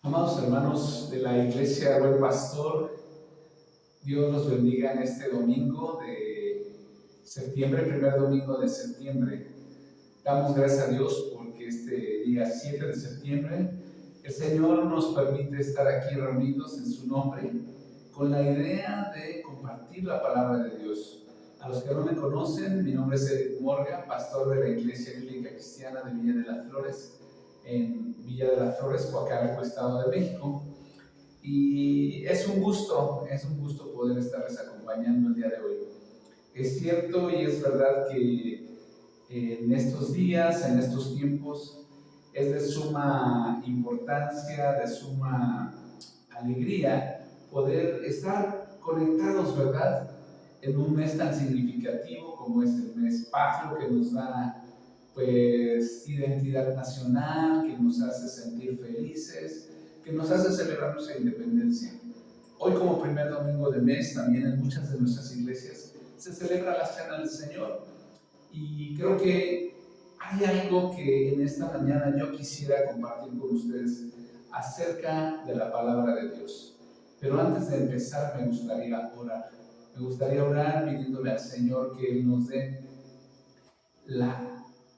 Amados hermanos de la Iglesia Buen Pastor, Dios los bendiga en este domingo de septiembre, primer domingo de septiembre. Damos gracias a Dios porque este día 7 de septiembre el Señor nos permite estar aquí reunidos en su nombre con la idea de compartir la palabra de Dios. A los que no me conocen, mi nombre es Eric Morga, pastor de la Iglesia Bíblica Cristiana de Villa de las Flores, en Villa de las Flores, Coacalco, Estado de México. Y es un gusto poder estarles acompañando el día de hoy. Es cierto y es verdad que en estos días, en estos tiempos, es de suma importancia, de suma alegría poder estar conectados, ¿verdad? En un mes tan significativo como es el mes patrio, que nos da pues identidad nacional, que nos hace sentir felices, que nos hace celebrar nuestra independencia. Hoy, como primer domingo de mes, también en muchas de nuestras iglesias se celebra la Cena del Señor. Y creo que hay algo que en esta mañana yo quisiera compartir con ustedes acerca de la palabra de Dios. Pero antes de empezar me gustaría orar. Me gustaría orar pidiéndole al Señor que Él nos dé la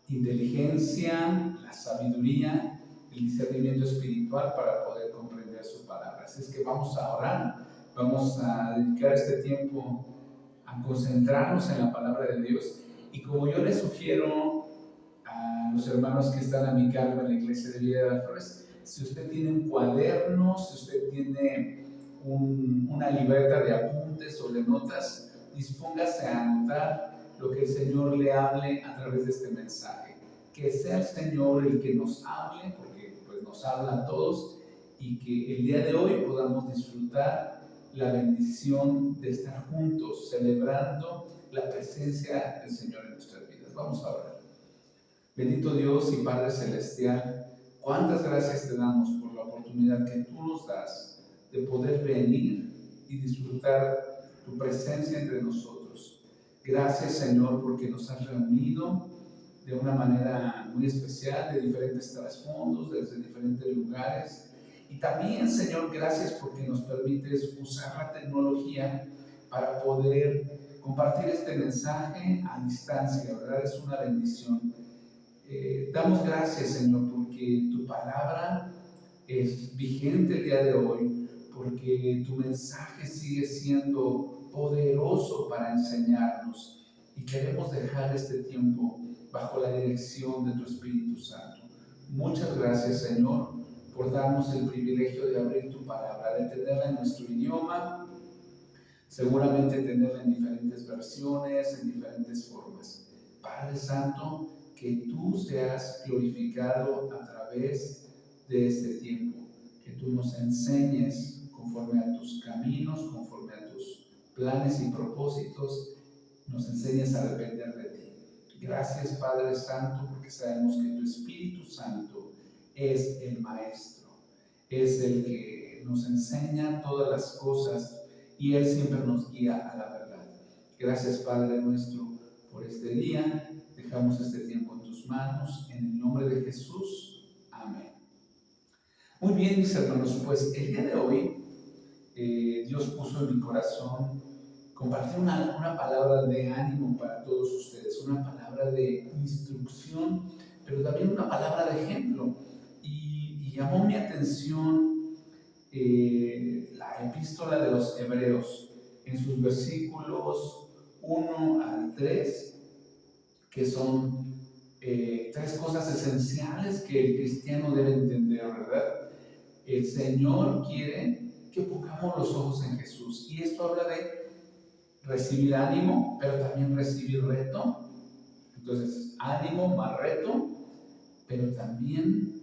inteligencia, la sabiduría, el discernimiento espiritual para poder comprender su palabra. Así es que vamos a orar, vamos a dedicar este tiempo a concentrarnos en la palabra de Dios. Y como yo les sugiero a los hermanos que están a mi cargo en la iglesia de Villa de las Flores, si usted tiene un cuaderno, si usted tiene una libreta de apuntes o de notas, dispóngase a anotar lo que el Señor le hable a través de este mensaje. Que sea el Señor el que nos hable, porque pues, nos habla a todos, y que el día de hoy podamos disfrutar la bendición de estar juntos, celebrando la presencia del Señor en nuestras vidas. Vamos a orar. Bendito Dios y Padre Celestial, cuántas gracias te damos por la oportunidad que tú nos das de poder venir y disfrutar tu presencia entre nosotros. Gracias, Señor, porque nos has reunido de una manera muy especial, de diferentes trasfondos, desde diferentes lugares. Y también, Señor, gracias porque nos permites usar la tecnología para poder compartir este mensaje a distancia, ¿verdad? Es una bendición. Damos gracias, Señor, porque tu palabra es vigente el día de hoy, porque tu mensaje sigue siendo poderoso para enseñarnos y queremos dejar este tiempo bajo la dirección de tu Espíritu Santo. Muchas gracias, Señor, por darnos el privilegio de abrir tu palabra, de tenerla en nuestro idioma, seguramente tenerla en diferentes versiones, en diferentes formas. Padre Santo, que tú seas glorificado a través de este tiempo, que tú nos enseñes conforme a tus caminos, conforme a tus planes y propósitos, nos enseñes a depender de ti. Gracias, Padre Santo, porque sabemos que tu Espíritu Santo es el Maestro, es el que nos enseña todas las cosas y Él siempre nos guía a la verdad. Gracias, Padre nuestro, por este día. Dejamos este tiempo en tus manos, en el nombre de Jesús. Amén. Muy bien, mis hermanos, pues el día de hoy Dios puso en mi corazón compartir una palabra de ánimo para todos ustedes, una palabra de instrucción, pero también una palabra de ejemplo. Y llamó mi atención la epístola de los Hebreos, en sus versículos 1 al 3, que son tres cosas esenciales que el cristiano debe entender, ¿verdad? El Señor quiere que pongamos los ojos en Jesús, y esto habla de recibir ánimo, pero también recibir reto. Entonces, ánimo más reto, pero también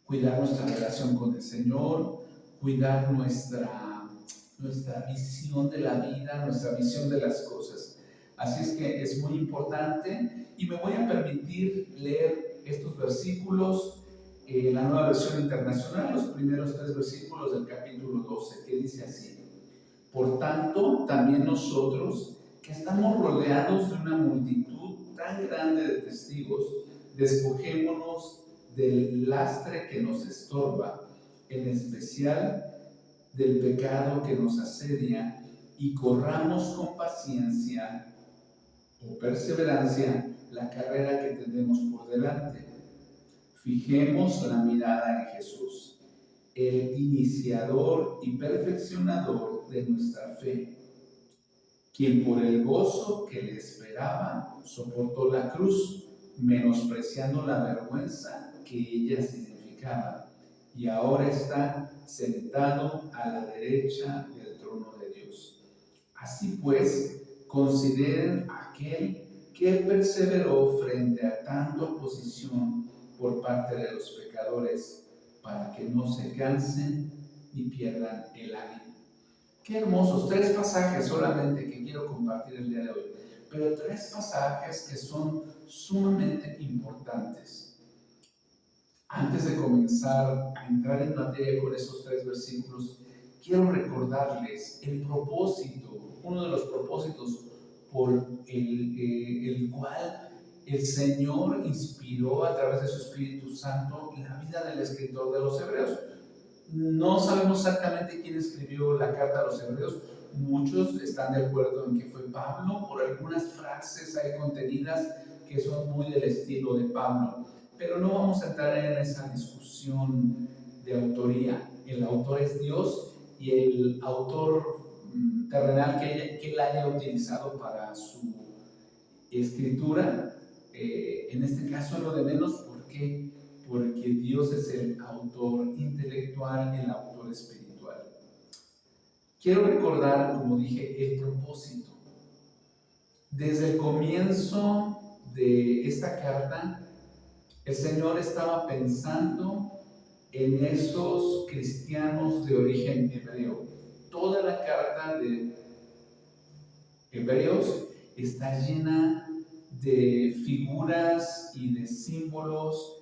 cuidar nuestra relación con el Señor, cuidar nuestra visión de la vida, nuestra visión de las cosas. Así es que es muy importante y me voy a permitir leer estos versículos, la Nueva Versión Internacional, los primeros 3 versículos del capítulo 12, que dice así: por tanto, también nosotros, que estamos rodeados de una multitud tan grande de testigos, despojémonos del lastre que nos estorba en especial del pecado que nos asedia, y corramos con paciencia o perseverancia la carrera que tenemos por delante. Fijemos la mirada en Jesús, el iniciador y perfeccionador de nuestra fe, quien por el gozo que le esperaba soportó la cruz, menospreciando la vergüenza que ella significaba, y ahora está sentado a la derecha del trono de Dios. Así pues, consideren aquel que perseveró frente a tanta oposición por parte de los pecadores, para que no se cansen ni pierdan el ánimo. Qué hermosos, 3 pasajes solamente que quiero compartir el día de hoy, pero 3 pasajes que son sumamente importantes. Antes de comenzar a entrar en materia con esos 3 versículos, quiero recordarles el propósito, uno de los propósitos por el cual el Señor inspiró a través de su Espíritu Santo la vida del escritor de los Hebreos. No sabemos exactamente quién escribió la carta a los Hebreos. Muchos están de acuerdo en que fue Pablo, por algunas frases ahí contenidas que son muy del estilo de Pablo. Pero no vamos a entrar en esa discusión de autoría. El autor es Dios, y el autor terrenal que él haya utilizado para su escritura, en este caso es lo de menos. ¿Por qué? Porque Dios es el autor intelectual, el autor espiritual. Quiero recordar, como dije, el propósito. Desde el comienzo de esta carta, el Señor estaba pensando en esos cristianos de origen hebreo. Toda la carta de Hebreos está llena de figuras y de símbolos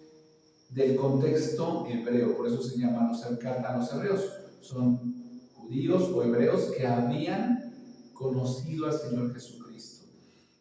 del contexto hebreo. Por eso se llama carta a los hebreos. Son judíos o hebreos que habían conocido al Señor Jesucristo.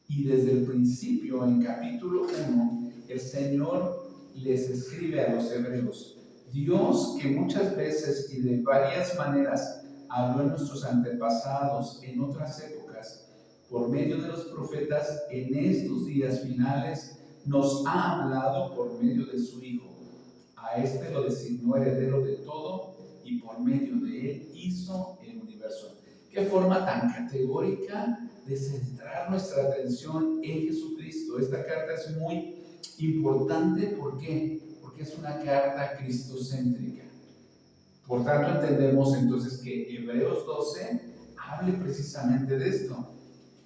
Y desde el principio, en capítulo 1, el Señor les escribe a los hebreos. Dios, que muchas veces y de varias maneras habló en nuestros antepasados en otras épocas, por medio de los profetas, en estos días finales nos ha hablado por medio de su Hijo. A este lo designó heredero de todo, y por medio de él hizo el universo. Qué forma tan categórica de centrar nuestra atención en Jesucristo. Esta carta es muy importante. ¿Por qué? Porque es una carta cristocéntrica. Por tanto, entendemos entonces que Hebreos 12 hable precisamente de esto,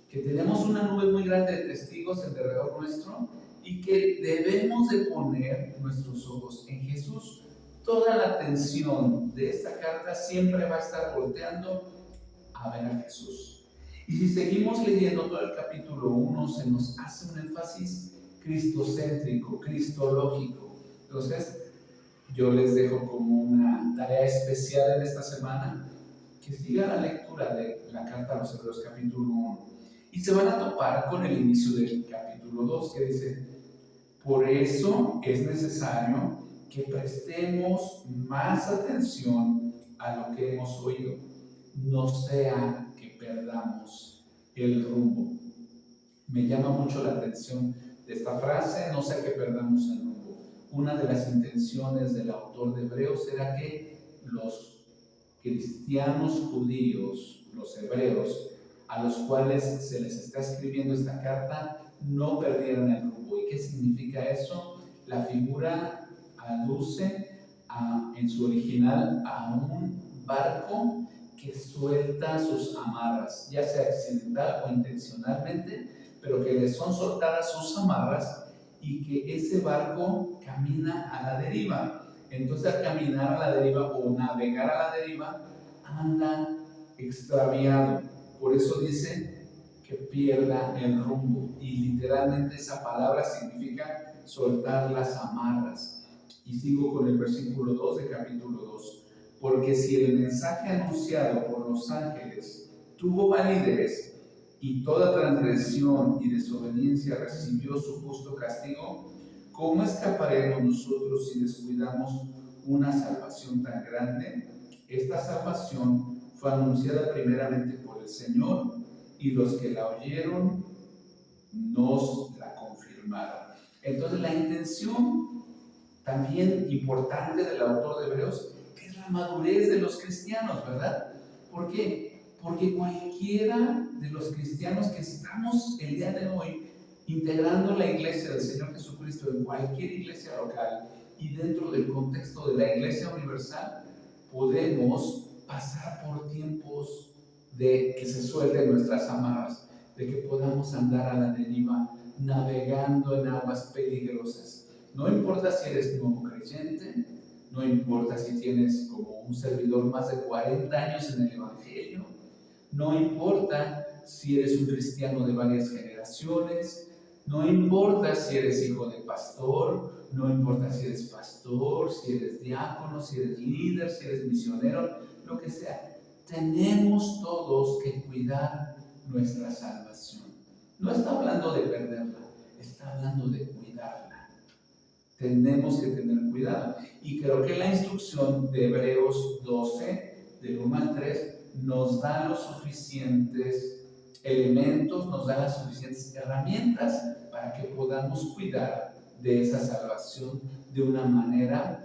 que tenemos una nube muy grande de testigos en derredor nuestro, y que debemos de poner nuestros ojos en Jesús. Toda la atención de esta carta siempre va a estar volteando a ver a Jesús. Y si seguimos leyendo todo el capítulo 1, se nos hace un énfasis cristocéntrico, cristológico. Entonces, yo les dejo como una tarea especial en esta semana, que sigan la lectura de la carta a los Hebreos capítulo 1. Y se van a topar con el inicio del capítulo 2, que dice: por eso es necesario que prestemos más atención a lo que hemos oído, no sea que perdamos el rumbo. Me llama mucho la atención de esta frase, no sea que perdamos el rumbo. Una de las intenciones del autor de Hebreos era que los cristianos judíos, los hebreos, a los cuales se les está escribiendo esta carta, no perdieran el rumbo. ¿Y qué significa eso? La figura aduce en su original a un barco que suelta sus amarras, ya sea accidental o intencionalmente, pero que le son soltadas sus amarras, y que ese barco camina a la deriva. Entonces, al caminar a la deriva o navegar a la deriva, anda extraviado. Por eso dice que pierda el rumbo, y literalmente esa palabra significa soltar las amarras. Y sigo con el versículo 2 de capítulo 2. Porque si el mensaje anunciado por los ángeles tuvo validez, y toda transgresión y desobediencia recibió su justo castigo, ¿cómo escaparemos nosotros si descuidamos una salvación tan grande. Esta salvación fue anunciada primeramente por el Señor y los que la oyeron nos la confirmaron. Entonces la intención también importante del autor de Hebreos es la madurez de los cristianos, ¿verdad? ¿Por qué? Porque cualquiera de los cristianos que estamos el día de hoy integrando la iglesia del Señor Jesucristo en cualquier iglesia local y dentro del contexto de la iglesia universal, podemos pasar por tiempos de que se suelten nuestras amarras, de que podamos andar a la deriva, navegando en aguas peligrosas. No importa si eres nuevo creyente, no importa si tienes como un servidor más de 40 años en el Evangelio, no importa si eres un cristiano de varias generaciones, no importa si eres hijo de pastor, no importa si eres pastor, si eres diácono, si eres líder, si eres misionero, lo que sea. Tenemos todos que cuidar nuestra salvación. No está hablando de perderla, está hablando de cuidarla. Tenemos que tener cuidado. Y creo que la instrucción de Hebreos 12, del 1 al 3, nos da los suficientes elementos, nos da las suficientes herramientas para que podamos cuidar de esa salvación de una manera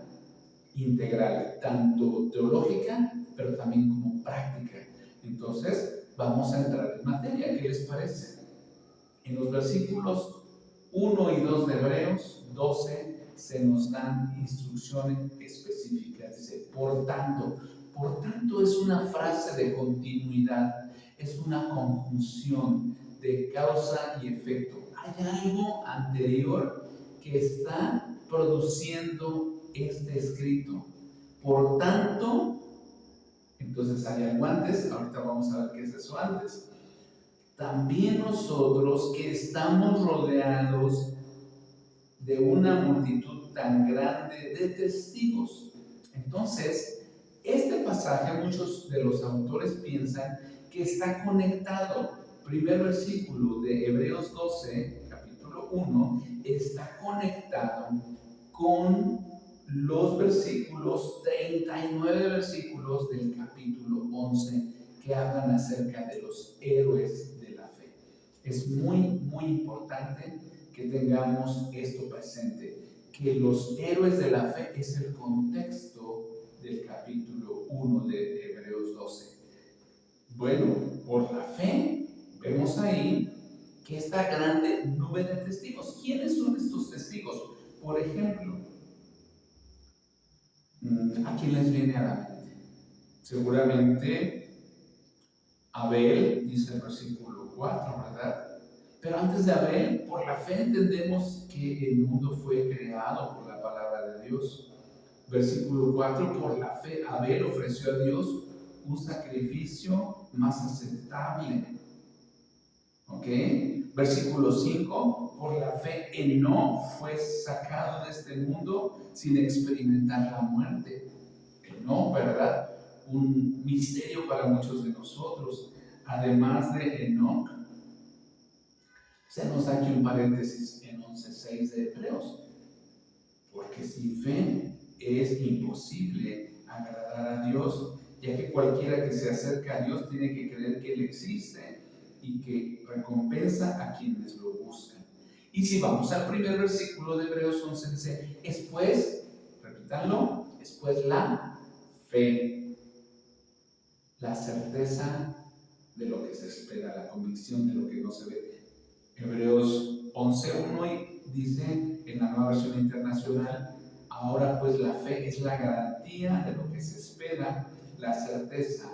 integral, tanto teológica, pero también como práctica. Entonces, vamos a entrar en materia. ¿Qué les parece? En los versículos 1 y 2 de Hebreos 12 se nos dan instrucciones específicas. Dice, por tanto es una frase de continuidad, es una conjunción de causa y efecto. Hay algo anterior que está produciendo este escrito. Por tanto, entonces hay algo antes, ahorita vamos a ver qué es eso antes. También nosotros que estamos rodeados de una multitud tan grande de testigos. Entonces, este pasaje, muchos de los autores piensan que está conectado. Primer versículo de Hebreos 12, capítulo 1, está conectado con los versículos, 39 versículos del capítulo 11, que hablan acerca de los héroes de la fe. Es muy importante que tengamos esto presente, que los héroes de la fe es el contexto del capítulo 1 de Hebreos 12. Bueno, por la fe, vemos ahí que esta grande nube de testigos. ¿Quiénes son estos testigos? Por ejemplo, ¿a quién les viene a la mente? Seguramente Abel, dice el versículo 4, ¿verdad? Pero antes de Abel, por la fe entendemos que el mundo fue creado por la palabra de Dios. Versículo 4, por la fe Abel ofreció a Dios un sacrificio más aceptable. ¿Ok? Versículo 5, por la fe Enoc fue sacado de este mundo sin experimentar la muerte. Enoc, ¿verdad? Un misterio para muchos de nosotros. Además de Enoc, se nos da aquí un paréntesis en 11.6 de Hebreos, porque sin fe es imposible agradar a Dios, ya que cualquiera que se acerca a Dios tiene que creer que Él existe y que recompensa a quienes lo buscan. Y si vamos al primer versículo de Hebreos 11, dice, es pues, repítanlo, es pues la fe, la certeza de lo que se espera, la convicción de lo que no se ve. Hebreos 11.1 dice en la Nueva Versión Internacional, ahora pues la fe es la garantía de lo que se espera, la certeza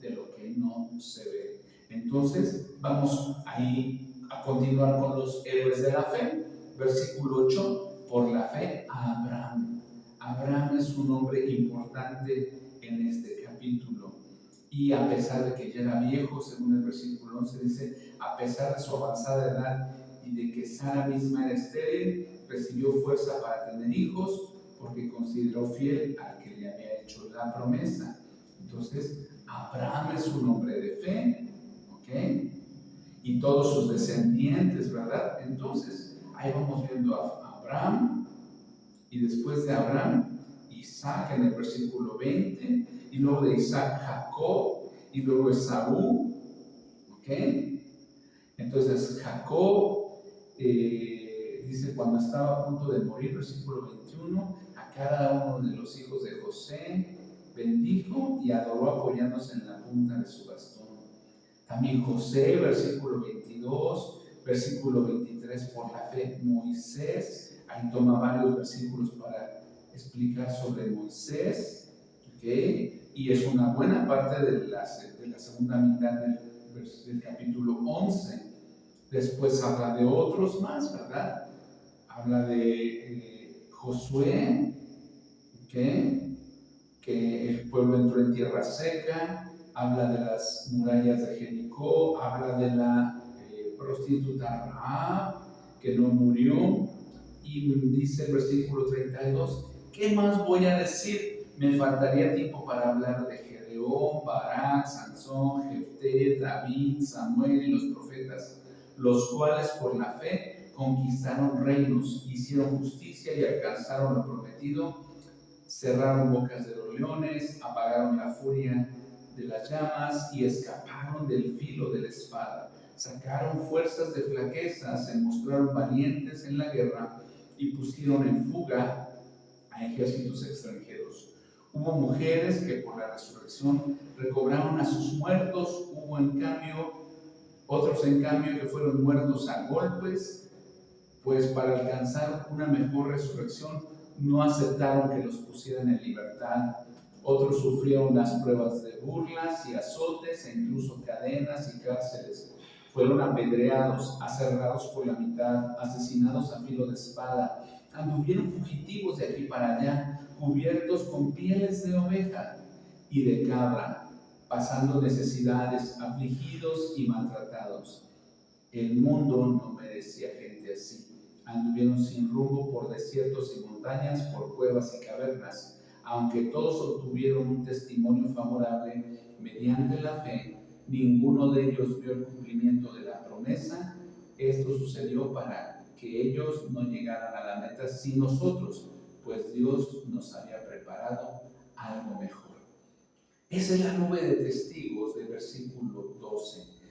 de lo que no se ve. Entonces vamos ahí a continuar con los héroes de la fe. Versículo 8, por la fe a Abraham. Abraham es un hombre importante en este capítulo. Y a pesar de que ya era viejo, según el versículo 11 dice, a pesar de su avanzada edad y de que Sara misma era estéril, recibió fuerza para tener hijos porque consideró fiel al que le había hecho la promesa. Entonces, Abraham es un hombre de fe, ¿ok? Y todos sus descendientes, ¿verdad? Entonces, ahí vamos viendo a Abraham, y después de Abraham, Isaac en el versículo 20, y luego de Isaac Jacob, y luego Esaú, ¿ok? Entonces Jacob dice, cuando estaba a punto de morir, versículo 21, a cada uno de los hijos de José bendijo y adoró apoyándose en la punta de su bastón. También José, versículo 22, versículo 23, por la fe Moisés, ahí toma varios versículos para explicar sobre Moisés, ¿ok? Y es una buena parte de la segunda mitad del capítulo 11. Después habla de otros más, ¿verdad? Habla de Josué, ¿okay? Que el pueblo entró en tierra seca, habla de las murallas de Jericó, habla de la prostituta Rahab, que no murió, y dice el versículo 32, ¿qué más voy a decir? Me faltaría tiempo para hablar de Gedeón, Barak, Sansón, Jefté, David, Samuel y los profetas, los cuales por la fe conquistaron reinos, hicieron justicia y alcanzaron lo prometido, cerraron bocas de los leones, apagaron la furia de las llamas y escaparon del filo de la espada. Sacaron fuerzas de flaqueza, se mostraron valientes en la guerra y pusieron en fuga a ejércitos extranjeros. Hubo mujeres que por la resurrección recobraron a sus muertos, hubo otros en cambio que fueron muertos a golpes, pues para alcanzar una mejor resurrección no aceptaron que los pusieran en libertad. Otros sufrieron las pruebas de burlas y azotes e incluso cadenas y cárceles. Fueron apedreados, aserrados por la mitad, asesinados a filo de espada. Anduvieron fugitivos de aquí para allá, cubiertos con pieles de oveja y de cabra, pasando necesidades, afligidos y maltratados. El mundo no merecía gente así. Anduvieron sin rumbo por desiertos y montañas, por cuevas y cavernas. Aunque todos obtuvieron un testimonio favorable mediante la fe, ninguno de ellos vio el cumplimiento de la promesa. Esto sucedió para que ellos no llegaran a la meta sin nosotros, pues Dios nos había preparado algo mejor. Esa es la nube de testigos del versículo 12.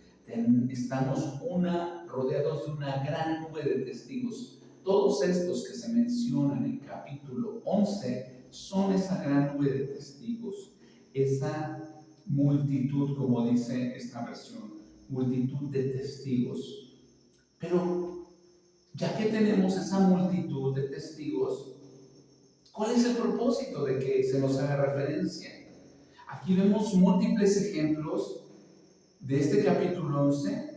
Estamos rodeados de una gran nube de testigos. Todos estos que se mencionan en el capítulo 11 son esa gran nube de testigos, esa multitud, como dice esta versión, multitud de testigos. Pero ya que tenemos esa multitud de testigos, ¿cuál es el propósito de que se nos haga referencia? Aquí vemos múltiples ejemplos de este capítulo 11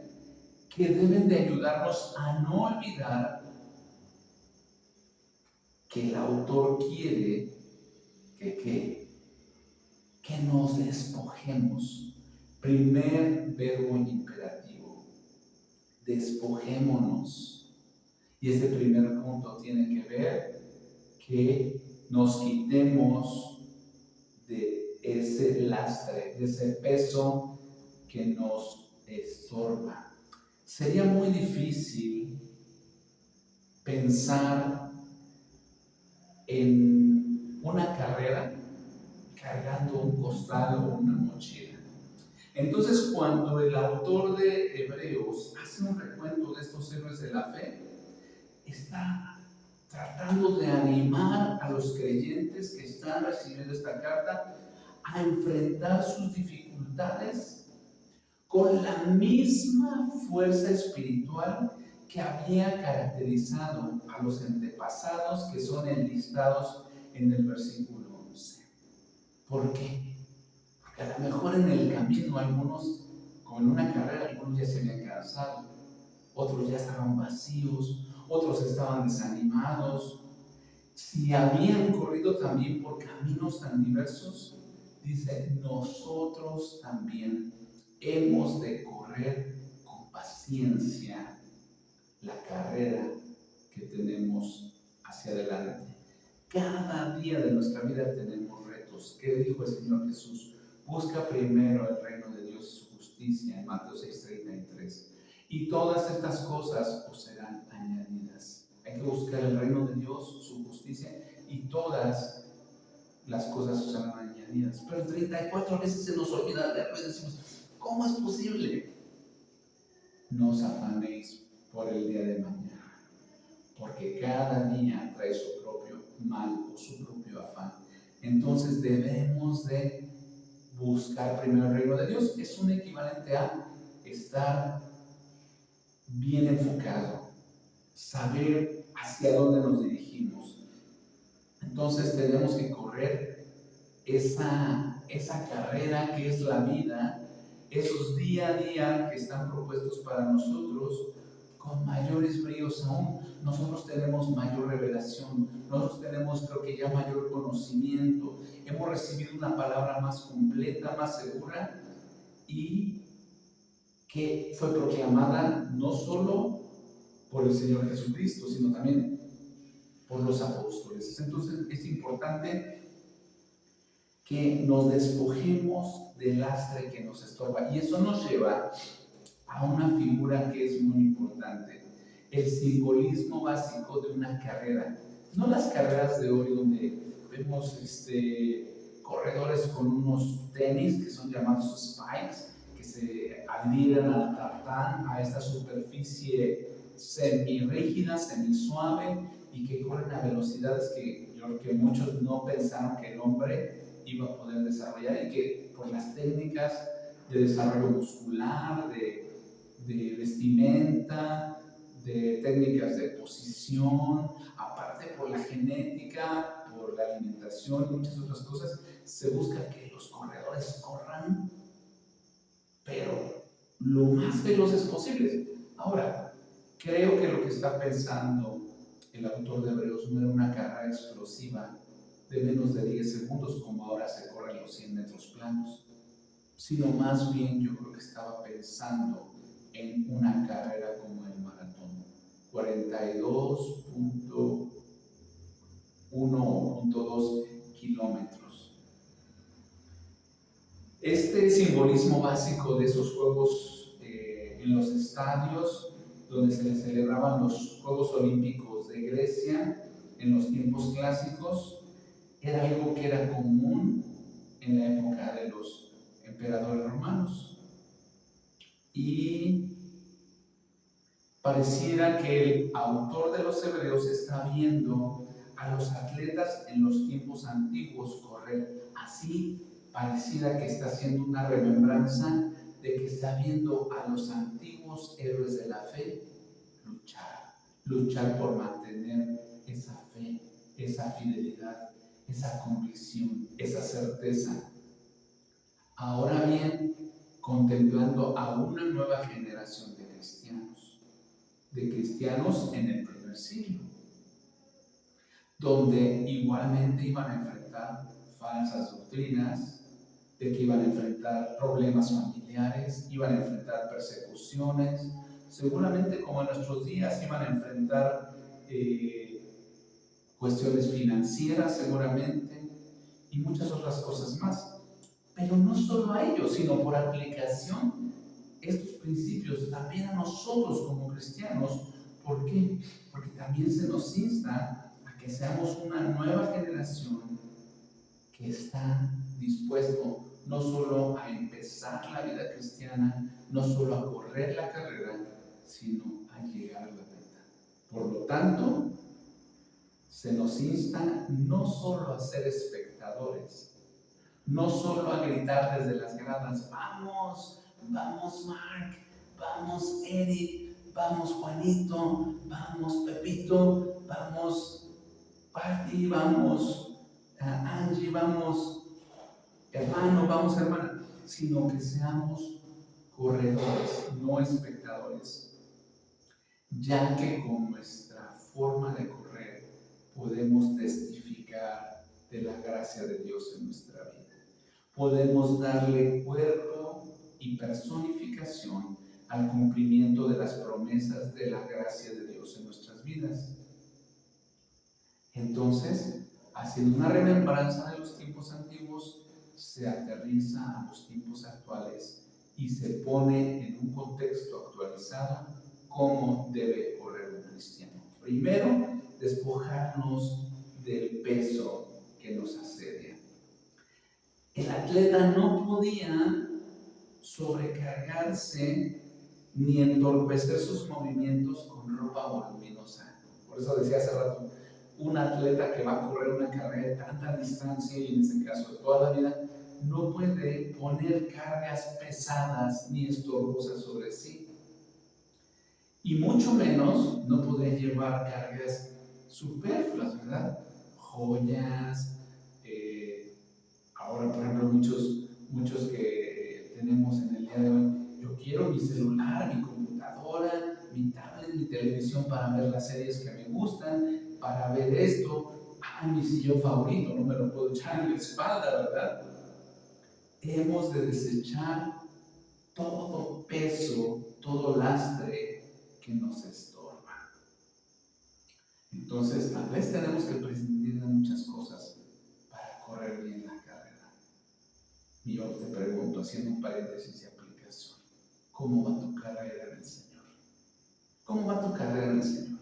que deben de ayudarnos a no olvidar que el autor quiere que nos despojemos. Primer verbo imperativo, despojémonos. Y este primer punto tiene que ver que nos quitemos de ese lastre, de ese peso que nos estorba. Sería muy difícil pensar en una carrera cargando un costal o una mochila. Entonces, cuando el autor de Hebreos hace un recuento de estos héroes de la fe, está tratando de animar a los creyentes que están recibiendo esta carta a enfrentar sus dificultades con la misma fuerza espiritual que había caracterizado a los antepasados que son enlistados en el versículo 11. ¿Por qué? Porque a lo mejor en el camino algunos, como en una carrera, algunos ya se habían cansado, otros ya estaban vacíos, otros estaban desanimados. Si habían corrido también por caminos tan diversos, dice, nosotros también hemos de correr con paciencia la carrera que tenemos hacia adelante. Cada día de nuestra vida tenemos retos. ¿Qué dijo el Señor Jesús? Busca primero el reino de Dios y su justicia en Mateo 6:33. Y todas estas cosas os serán añadidas. Hay que buscar el reino de Dios, su justicia, y todas las cosas serán añadidas. Pero 34 veces se nos olvida leerlo y decimos, ¿cómo es posible? No os afanéis por el día de mañana, porque cada día trae su propio mal o su propio afán. Entonces debemos de buscar primero el reino de Dios. Es un equivalente a estar bien enfocado, saber hacia dónde nos dirigimos. Entonces tenemos que correr esa carrera que es la vida, esos día a día que están propuestos para nosotros, con mayores bríos aún. Nosotros tenemos mayor revelación, nosotros tenemos, creo que ya mayor conocimiento, hemos recibido una palabra más completa, más segura, y que fue proclamada no solo por el Señor Jesucristo, sino también por los apóstoles. Entonces es importante que nos despojemos del lastre que nos estorba. Y eso nos lleva a una figura que es muy importante, el simbolismo básico de una carrera. No las carreras de hoy donde vemos corredores con unos tenis que son llamados spikes, que se adhieren al tartán, a esta superficie semi-rígida, semi-suave, y que corren a velocidades que yo creo que muchos no pensaron que el hombre iba a poder desarrollar, y que por las técnicas de desarrollo muscular, de vestimenta, de técnicas de posición, aparte por la genética, por la alimentación y muchas otras cosas, se busca que los corredores corran, pero lo más veloces posibles. Ahora, creo que lo que está pensando el autor de Hebreos no era una carrera explosiva de menos de 10 segundos, como ahora se corren los 100 metros planos, sino más bien yo creo que estaba pensando en una carrera como el maratón, 42.1 o 0.2 kilómetros. Este simbolismo básico de esos juegos en los estadios donde se celebraban los Juegos Olímpicos de Grecia en los tiempos clásicos era algo que era común en la época de los emperadores romanos. Y pareciera que el autor de los Hebreos está viendo a los atletas en los tiempos antiguos correr. Así pareciera que está haciendo una remembranza de que está viendo a los antiguos héroes de la fe luchar por mantener esa fe, esa fidelidad, esa convicción, esa certeza. Ahora bien, contemplando a una nueva generación de cristianos en el primer siglo, donde igualmente iban a enfrentar falsas doctrinas, de que iban a enfrentar problemas familiares, iban a enfrentar persecuciones, seguramente como en nuestros días iban a enfrentar cuestiones financieras seguramente, y muchas otras cosas más. Pero no solo a ellos, sino por aplicación, estos principios también a nosotros como cristianos. ¿Por qué? Porque también se nos insta a que seamos una nueva generación que está dispuesto no solo a empezar la vida cristiana, no solo a correr la carrera, sino a llegar a la meta. Por lo tanto, se nos insta no solo a ser espectadores, no solo a gritar desde las gradas, vamos, vamos Mark, vamos Eric, vamos Juanito, vamos Pepito, vamos Patti, vamos Angie, vamos hermano, vamos hermana, sino que seamos corredores, no espectadores, ya que con nuestra forma de correr podemos testificar de la gracia de Dios en nuestra vida. Podemos darle cuerpo y personificación al cumplimiento de las promesas de la gracia de Dios en nuestras vidas. Entonces, haciendo una remembranza de los tiempos antiguos, se aterriza a los tiempos actuales y se pone en un contexto actualizado cómo debe correr un cristiano. Primero, despojarnos del peso que nos asedia. El atleta no podía sobrecargarse ni entorpecer sus movimientos con ropa voluminosa. Por eso decía hace rato, un atleta que va a correr una carrera de tanta distancia, y en este caso de toda la vida, no puede poner cargas pesadas ni estorbosas sobre sí. Y mucho menos no podría llevar cargas superfluas, ¿verdad? Joyas, ahora por ejemplo muchos que tenemos en el día de hoy, yo quiero mi celular, mi computadora, mi tablet, mi televisión para ver las series que me gustan, para ver esto, mi sillón favorito, no me lo puedo echar en la espalda, ¿verdad? Hemos de desechar todo peso, todo lastre que nos estorba. Entonces, tal vez tenemos que prescindir de muchas cosas para correr bien la carrera. Y yo te pregunto, haciendo un paréntesis de aplicación, ¿cómo va tu carrera en el Señor? ¿Cómo va tu carrera en el Señor?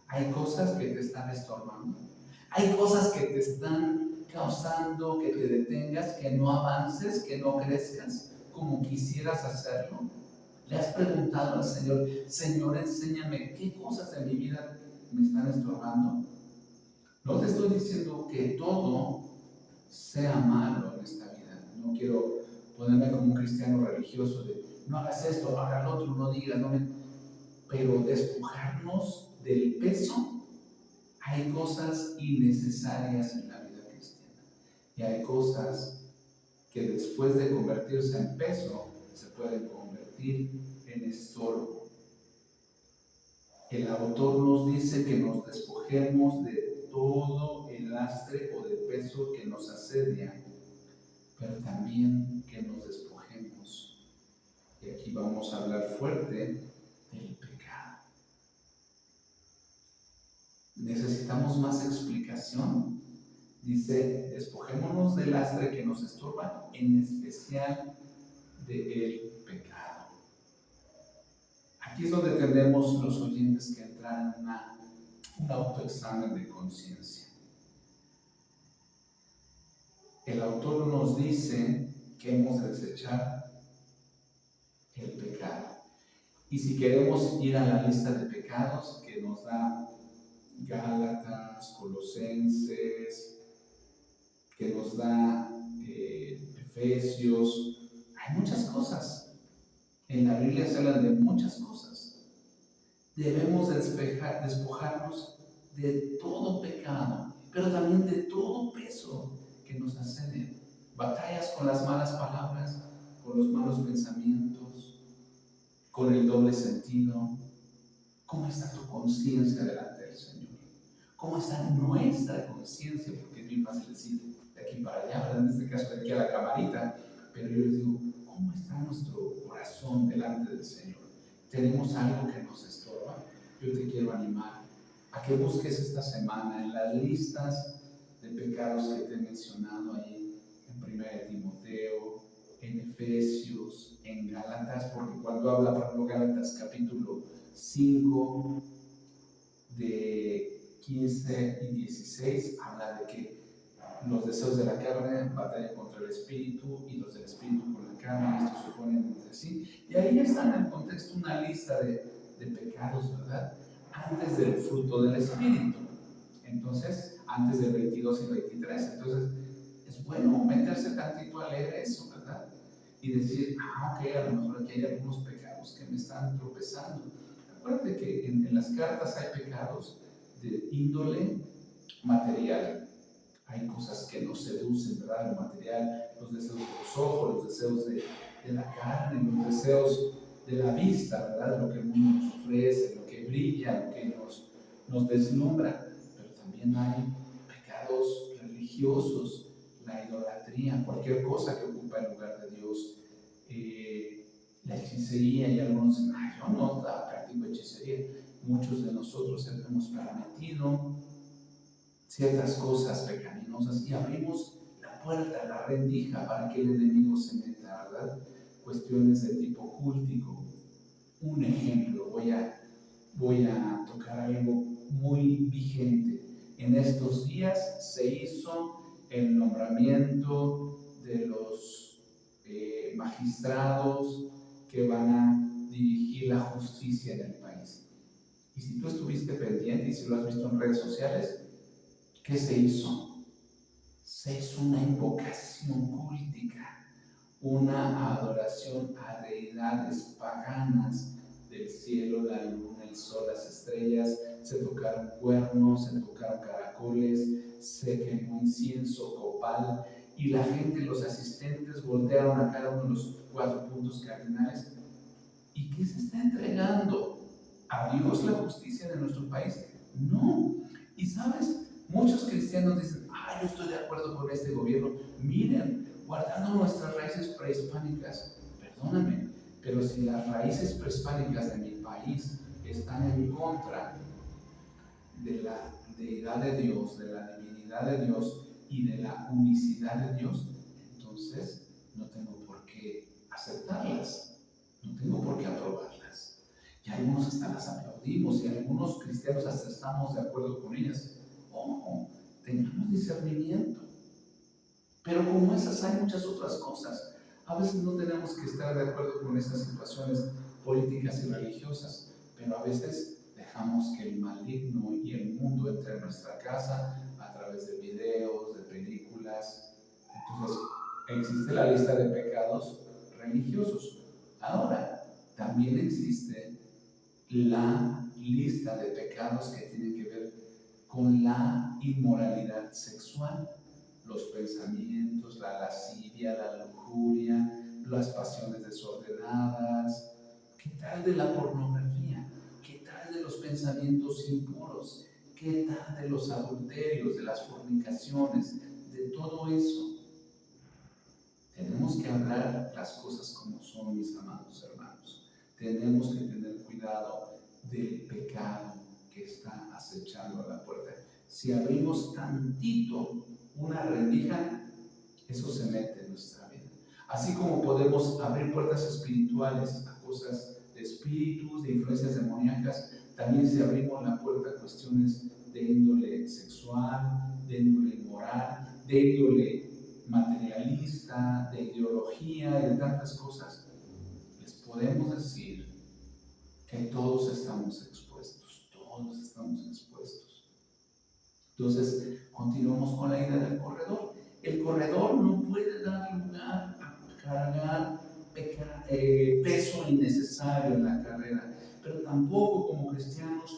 Hay cosas que te están estorbando. Hay cosas que te están causando que te detengas, que no avances, que no crezcas como quisieras hacerlo. ¿Le has preguntado al Señor, Señor, enséñame qué cosas de mi vida me están estorbando? No te estoy diciendo que todo sea malo en esta vida. No quiero ponerme como un cristiano religioso de no hagas esto, no hagas lo otro, no digas, no me... Pero despojarnos del peso. Hay cosas innecesarias en la vida cristiana y hay cosas que después de convertirse en peso se pueden convertir en estorbo. El autor nos dice que nos despojemos de todo el lastre o de peso que nos asedia, pero también que nos despojemos. Y aquí vamos a hablar fuerte del pecado. ¿Necesitamos más explicación? Dice, despojémonos del lastre que nos estorba, en especial del pecado. Aquí es donde tenemos los oyentes que entrar en un autoexamen de conciencia. El autor nos dice que hemos de desechar el pecado. Y si queremos ir a la lista de pecados que nos da Gálatas, Colosenses, que nos da Efesios, hay muchas cosas. En la Biblia se hablan de muchas cosas. Debemos despojarnos de todo pecado, pero también de todo peso que nos asedia. Batallas con las malas palabras, con los malos pensamientos, con el doble sentido. ¿Cómo está tu conciencia delante del Señor? ¿Cómo está nuestra conciencia? Porque es bien fácil decir de aquí para allá, en este caso de aquí a la camarita, pero yo les digo, ¿cómo está nuestro corazón delante del Señor? ¿Tenemos algo que nos estorba? Yo te quiero animar a que busques esta semana en las listas de pecados que te he mencionado ahí, en 1 Timoteo, en Efesios, en Gálatas, porque cuando habla, por ejemplo, Gálatas capítulo 5, de 15 y 16, habla de que los deseos de la carne batallan contra el espíritu y los del espíritu con la carne, y estos se oponen entre sí. Y ahí está en el contexto una lista de pecados, ¿verdad? Antes del fruto del espíritu. Entonces, antes del 22 y 23. Entonces, es bueno meterse tantito a leer eso, ¿verdad? Y decir, ok, a lo mejor aquí hay algunos pecados que me están tropezando. Acuérdate que en las cartas hay pecados de índole material. Hay cosas que nos seducen, ¿verdad? Lo material, los deseos de los ojos, los deseos de la carne, los deseos de la vista, ¿verdad? Lo que el mundo nos ofrece, lo que brilla, lo que nos deslumbra. Pero también hay pecados religiosos, la idolatría, cualquier cosa que ocupa el lugar de Dios. La hechicería, y algunos dicen, yo no practico hechicería. Muchos de nosotros hemos permitido ciertas cosas pecaminosas y abrimos la puerta, la rendija para que el enemigo se meta, ¿verdad? Cuestiones de tipo cultico. Un ejemplo, voy a tocar algo muy vigente. En estos días se hizo el nombramiento de los magistrados que van a dirigir la justicia en el país. Y si tú estuviste pendiente y si lo has visto en redes sociales, ¿qué se hizo? Se hizo una invocación cultica, una adoración a deidades paganas del cielo, la luna, el sol, las estrellas. Se tocaron cuernos, se tocaron caracoles, se quemó incienso, copal, y la gente, los asistentes, voltearon a cada uno de los 4 puntos cardinales. ¿Y qué se está entregando? ¿A Dios la justicia de nuestro país? No. Y sabes, muchos cristianos dicen, yo estoy de acuerdo con este gobierno. Miren, guardando nuestras raíces prehispánicas, perdóname, pero si las raíces prehispánicas de mi país están en contra de la deidad de Dios, de la divinidad de Dios y de la unicidad de Dios, entonces no tengo por qué aceptarlas, no tengo por qué aprobarlas. Y algunos hasta las aplaudimos y algunos cristianos hasta estamos de acuerdo con ellas. Ojo, tengamos discernimiento. Pero como esas hay muchas otras cosas. A veces no tenemos que estar de acuerdo con estas situaciones políticas y religiosas, pero a veces dejamos que el maligno y el mundo entre en nuestra casa a través de videos, de películas. Entonces, existe la lista de pecados religiosos. Ahora, también existe la lista de pecados que tienen que ver con la inmoralidad sexual, los pensamientos, la lascivia, la lujuria, las pasiones desordenadas. ¿Qué tal de la pornografía? ¿Qué tal de los pensamientos impuros? ¿Qué tal de los adulterios, de las fornicaciones, de todo eso? Tenemos que hablar las cosas como son, mis amados hermanos. Tenemos que tener cuidado del pecado que está acechando a la puerta. Si abrimos tantito una rendija, eso se mete en nuestra vida. Así como podemos abrir puertas espirituales a cosas de espíritus, de influencias demoníacas, también si abrimos la puerta a cuestiones de índole sexual, de índole moral, de índole materialista, de ideología y de tantas cosas, les podemos decir que todos estamos expuestos, todos estamos expuestos. Entonces, continuamos con la idea del corredor. El corredor no puede dar lugar a cargar peso innecesario en la carrera, pero tampoco como cristianos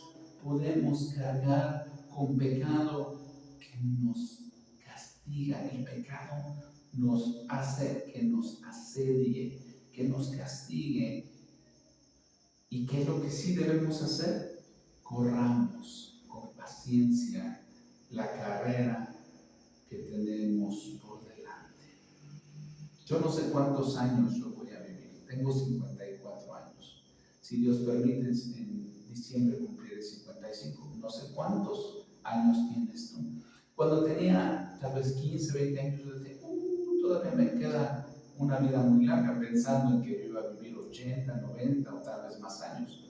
podemos cargar con pecado que nos castiga. El pecado nos hace que nos asedie, que nos castigue. ¿Y qué es lo que sí debemos hacer? Corramos con paciencia la carrera que tenemos por delante. Yo no sé cuántos años yo voy a vivir. Tengo 54 años. Si Dios permite, en diciembre cumpliré 55. No sé cuántos años tienes tú. Cuando tenía tal vez 15, 20 años, yo decía, todavía me queda una vida muy larga, pensando en que yo iba a vivir 80, 90 o tal vez más años.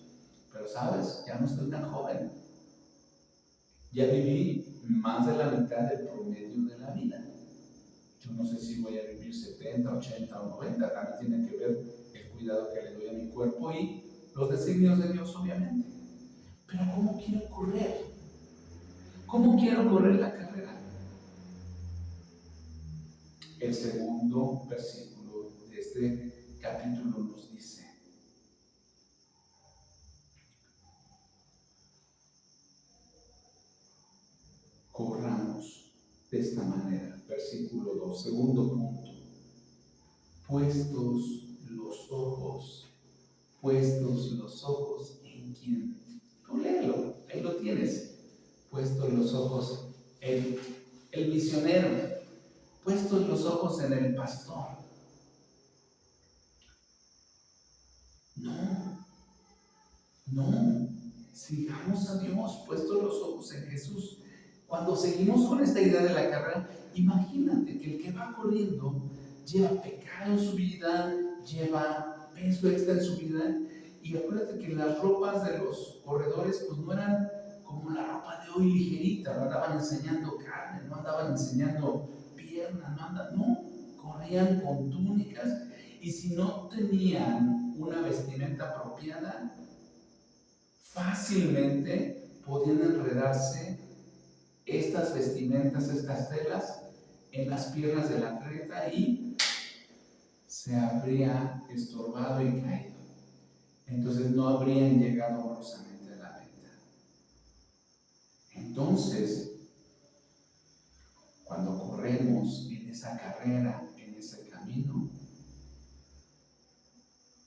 Pero sabes, ya no estoy tan joven. Ya viví más de la mitad del promedio de la vida. Yo no sé si voy a vivir 70, 80 o 90. También tiene que ver el cuidado que le doy a mi cuerpo y los designios de Dios, obviamente. Pero ¿cómo quiero correr? ¿Cómo quiero correr la carrera? El segundo versículo de este capítulo nos dice: corramos de esta manera. Versículo 2, segundo punto. Puestos los ojos en quién. Tú léelo, ahí lo tienes. Puestos los ojos en el misionero, puestos los ojos en el pastor. No, sigamos a Dios, puestos los ojos en Jesús. Cuando seguimos con esta idea de la carrera, imagínate que el que va corriendo lleva pecado en su vida, lleva peso extra en su vida, y acuérdate que las ropas de los corredores pues no eran como la ropa de hoy ligerita, no andaban enseñando carne, no andaban enseñando piernas, no andan, no, corrían con túnicas, y si no tenían una vestimenta apropiada, fácilmente podían enredarse estas vestimentas, estas telas, en las piernas del atleta y se habría estorbado y caído. Entonces no habrían llegado honrosamente a la meta. Entonces, cuando corremos en esa carrera, en ese camino,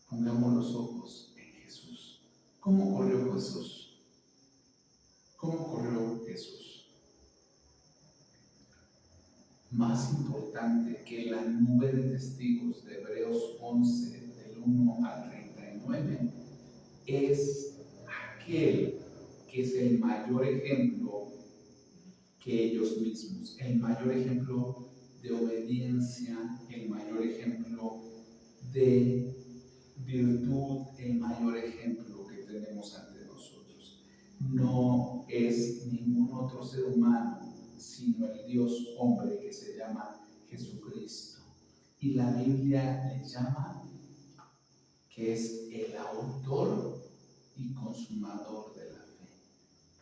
pongamos los ojos en Jesús. ¿Cómo corrió Jesús? ¿Cómo corrió Jesús? Más importante que la nube de testigos de Hebreos 11, del 1 al 39, es aquel que es el mayor ejemplo que ellos mismos, el mayor ejemplo de obediencia, el mayor ejemplo de virtud, el mayor ejemplo que tenemos ante nosotros. No es ningún otro ser humano, sino el Dios hombre que se llama Jesucristo. Y la Biblia le llama que es el autor y consumador de la fe.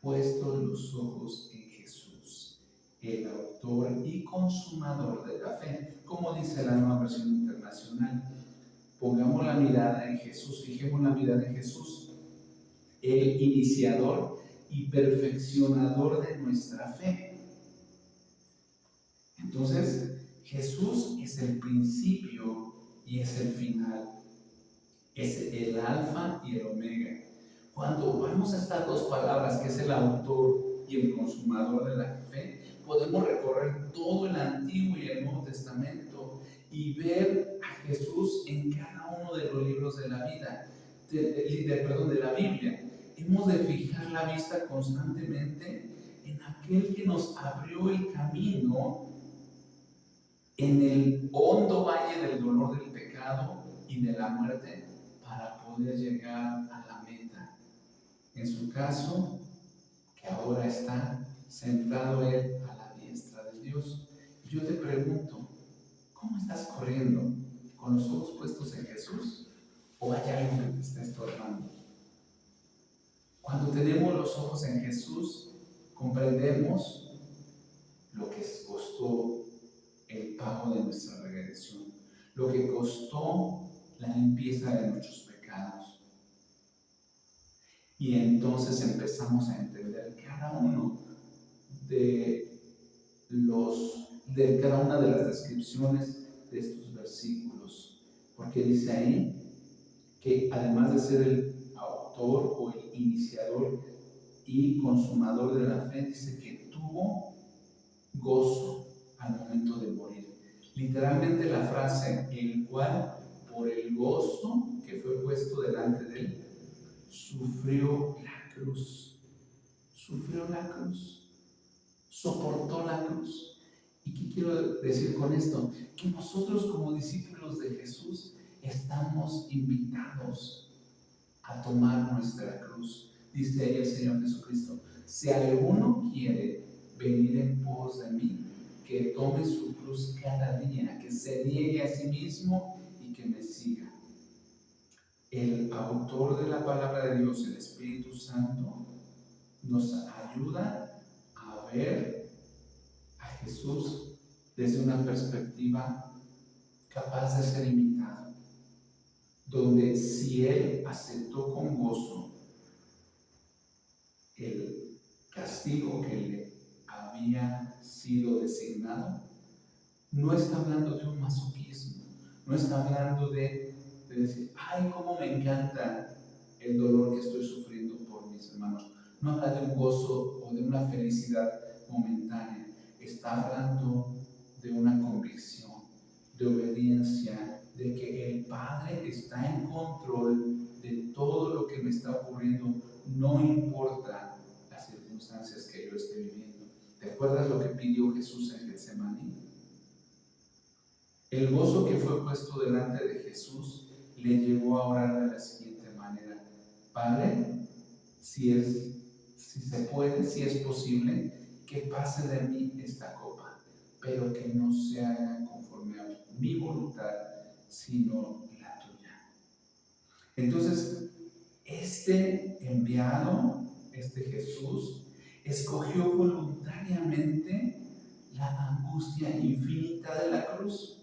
Puestos los ojos en Jesús, el autor y consumador de la fe. Como dice la Nueva Versión Internacional, pongamos la mirada en Jesús, fijemos la mirada en Jesús, el iniciador y perfeccionador de nuestra fe. Entonces, Jesús es el principio y es el final, es el alfa y el omega. Cuando vamos a estas dos palabras, que es el autor y el consumador de la fe, podemos recorrer todo el Antiguo y el Nuevo Testamento y ver a Jesús en cada uno de los libros de la vida, de la Biblia. Hemos de fijar la vista constantemente en aquel que nos abrió el camino en el hondo valle del dolor del pecado y de la muerte para poder llegar a la meta. En su caso, que ahora está sentado él a la diestra de Dios. Yo te pregunto, ¿cómo estás corriendo? ¿Con los ojos puestos en Jesús? ¿O hay algo que te está estorbando? Cuando tenemos los ojos en Jesús, comprendemos lo que costó el pago de nuestra redención, lo que costó la limpieza de nuestros pecados. Y entonces empezamos a entender cada uno de cada una de las descripciones de estos versículos, porque dice ahí que además de ser el autor o el iniciador y consumador de la fe, dice que tuvo gozo al momento de morir. Literalmente la frase, el cual por el gozo que fue puesto delante de él, sufrió la cruz, soportó la cruz. ¿Y qué quiero decir con esto? Que nosotros como discípulos de Jesús estamos invitados a tomar nuestra cruz. Dice ahí el Señor Jesucristo, si alguno quiere venir en pos de mí, que tome su cruz cada día, que se niegue a sí mismo y que me siga. El autor de la palabra de Dios, el Espíritu Santo, nos ayuda a ver a Jesús desde una perspectiva capaz de ser imitado, donde si Él aceptó con gozo el castigo que le había sido designado, no está hablando de un masoquismo, no está hablando de decir, ay, cómo me encanta el dolor que estoy sufriendo por mis hermanos. No habla de un gozo o de una felicidad momentánea, está hablando de una convicción, de obediencia, de que el Padre está en control de todo lo que me está ocurriendo, no importa las circunstancias que yo esté viviendo. ¿Te acuerdas lo que pidió Jesús en Getsemaní? El gozo que fue puesto delante de Jesús le llevó a orar de la siguiente manera: Padre, si se puede, si es posible, que pase de mí esta copa, pero que no se haga conforme a mi voluntad, sino la tuya. Entonces, este enviado, este Jesús, escogió voluntariamente la angustia infinita de la cruz.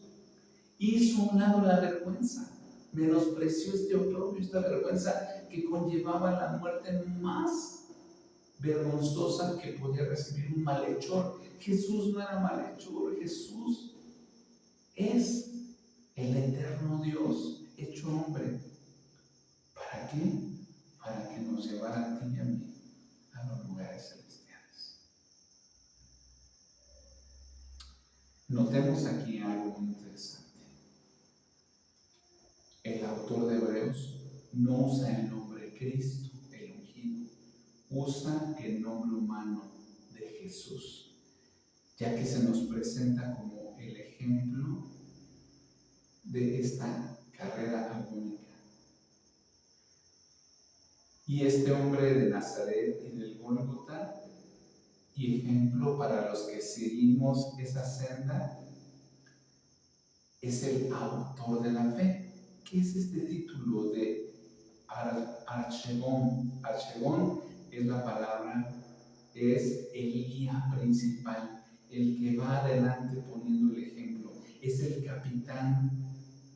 Hizo a un lado la vergüenza, menospreció este oprobio, esta vergüenza que conllevaba la muerte más vergonzosa que podía recibir un malhechor. Jesús no era malhechor, Jesús es el eterno Dios hecho hombre. ¿Para qué? Para que nos llevara a ti y a mí a los lugares celestiales. Notemos aquí algo muy interesante. El autor de Hebreos no usa el nombre Cristo, el ungido, usa el nombre humano de Jesús, ya que se nos presenta como el ejemplo de esta carrera agónica. Y este hombre de Nazaret y del Gólgota, y ejemplo para los que seguimos esa senda, es el autor de la fe. ¿Qué es este título de Archegón? Archegón es la palabra, es el guía principal, el que va adelante poniendo el ejemplo, es el capitán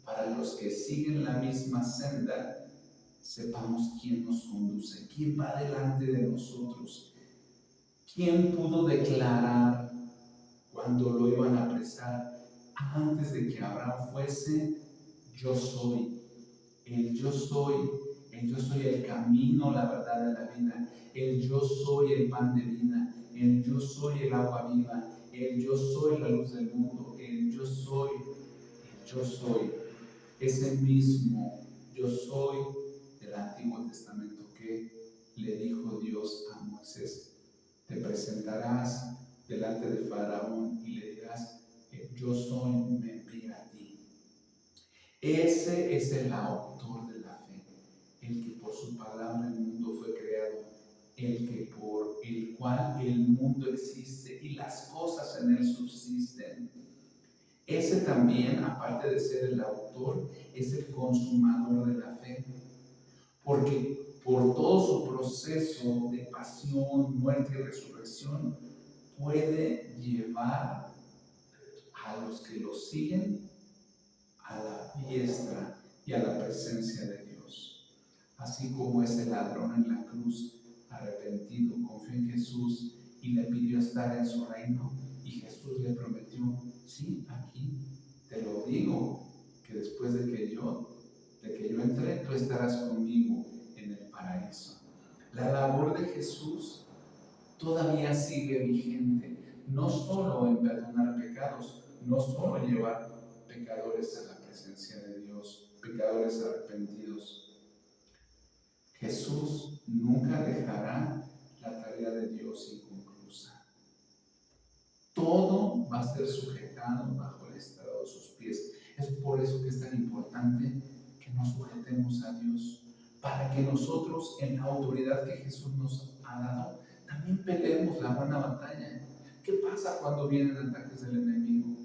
para los que siguen la misma senda. Sepamos quién nos conduce, quién va delante de nosotros, quién pudo declarar cuando lo iban a apresar antes de que Abraham fuese: yo soy, yo soy, yo soy el camino, la verdad y la vida, yo soy el pan de vida, yo soy el agua viva, yo soy la luz del mundo, yo soy, yo soy, ese mismo yo soy del Antiguo Testamento que le dijo Dios a Moisés: te presentarás delante de Faraón y le dirás: yo soy, me envía a ti. Ese es el autor de la fe, el que por su palabra el mundo fue creado, el que por el cual el mundo existe y las cosas en él subsisten. Ese también, aparte de ser el autor, es el consumador de la fe, porque por todo su proceso de pasión, muerte y resurrección puede llevar a los que lo siguen a la diestra y a la presencia de Dios. Así como ese ladrón en la cruz, arrepentido, confió en Jesús y le pidió estar en su reino, y Jesús le prometió: sí, aquí te lo digo, que después de que yo entré, tú estarás conmigo en el paraíso. La labor de Jesús todavía sigue vigente, no solo en perdonar pecados, no solo en llevar pecadores a la presencia de Dios, pecadores arrepentidos. Jesús nunca dejará la tarea de Dios inconclusa. Todo va a ser sujetado bajo el estrado de sus pies. Es por eso que es tan importante que nos sujetemos a Dios, para que nosotros, en la autoridad que Jesús nos ha dado, también peleemos la buena batalla. ¿Qué pasa cuando vienen ataques del enemigo?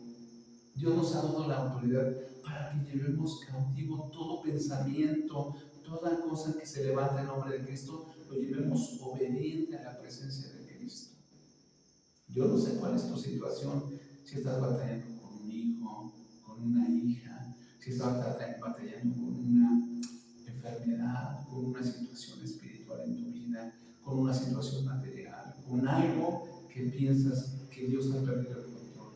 Dios nos ha dado la autoridad para que llevemos cautivo todo pensamiento, toda cosa que se levanta en nombre de Cristo, lo llevemos obediente a la presencia de Cristo. Yo no sé cuál es tu situación, si estás batallando con un hijo, con una hija, si estás batallando con una enfermedad, con una situación espiritual en tu vida, con una situación material, con algo que piensas que Dios ha perdido el control.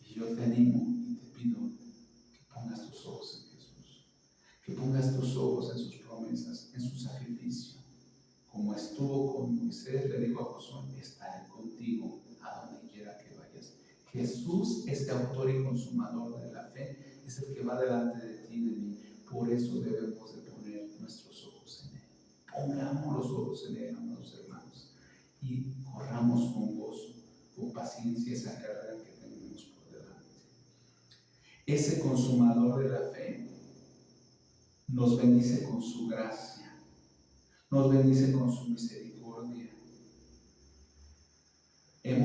Y yo te animo y te pido que pongas tus ojos en Jesús, que pongas tus ojos en sus promesas, en su sacrificio. Como estuvo con Moisés, le dijo a Josué: estaré contigo a donde quiera que vayas. Jesús, este autor y consumador de la fe, es el que va delante de ti y de mí. Por eso debemos de poner nuestros ojos en él. Pongamos los ojos en él, amados hermanos, y corramos con gozo, con paciencia esa carrera que tenemos por delante. Ese consumador de la fe nos bendice con su gracia, nos bendice con su misericordia.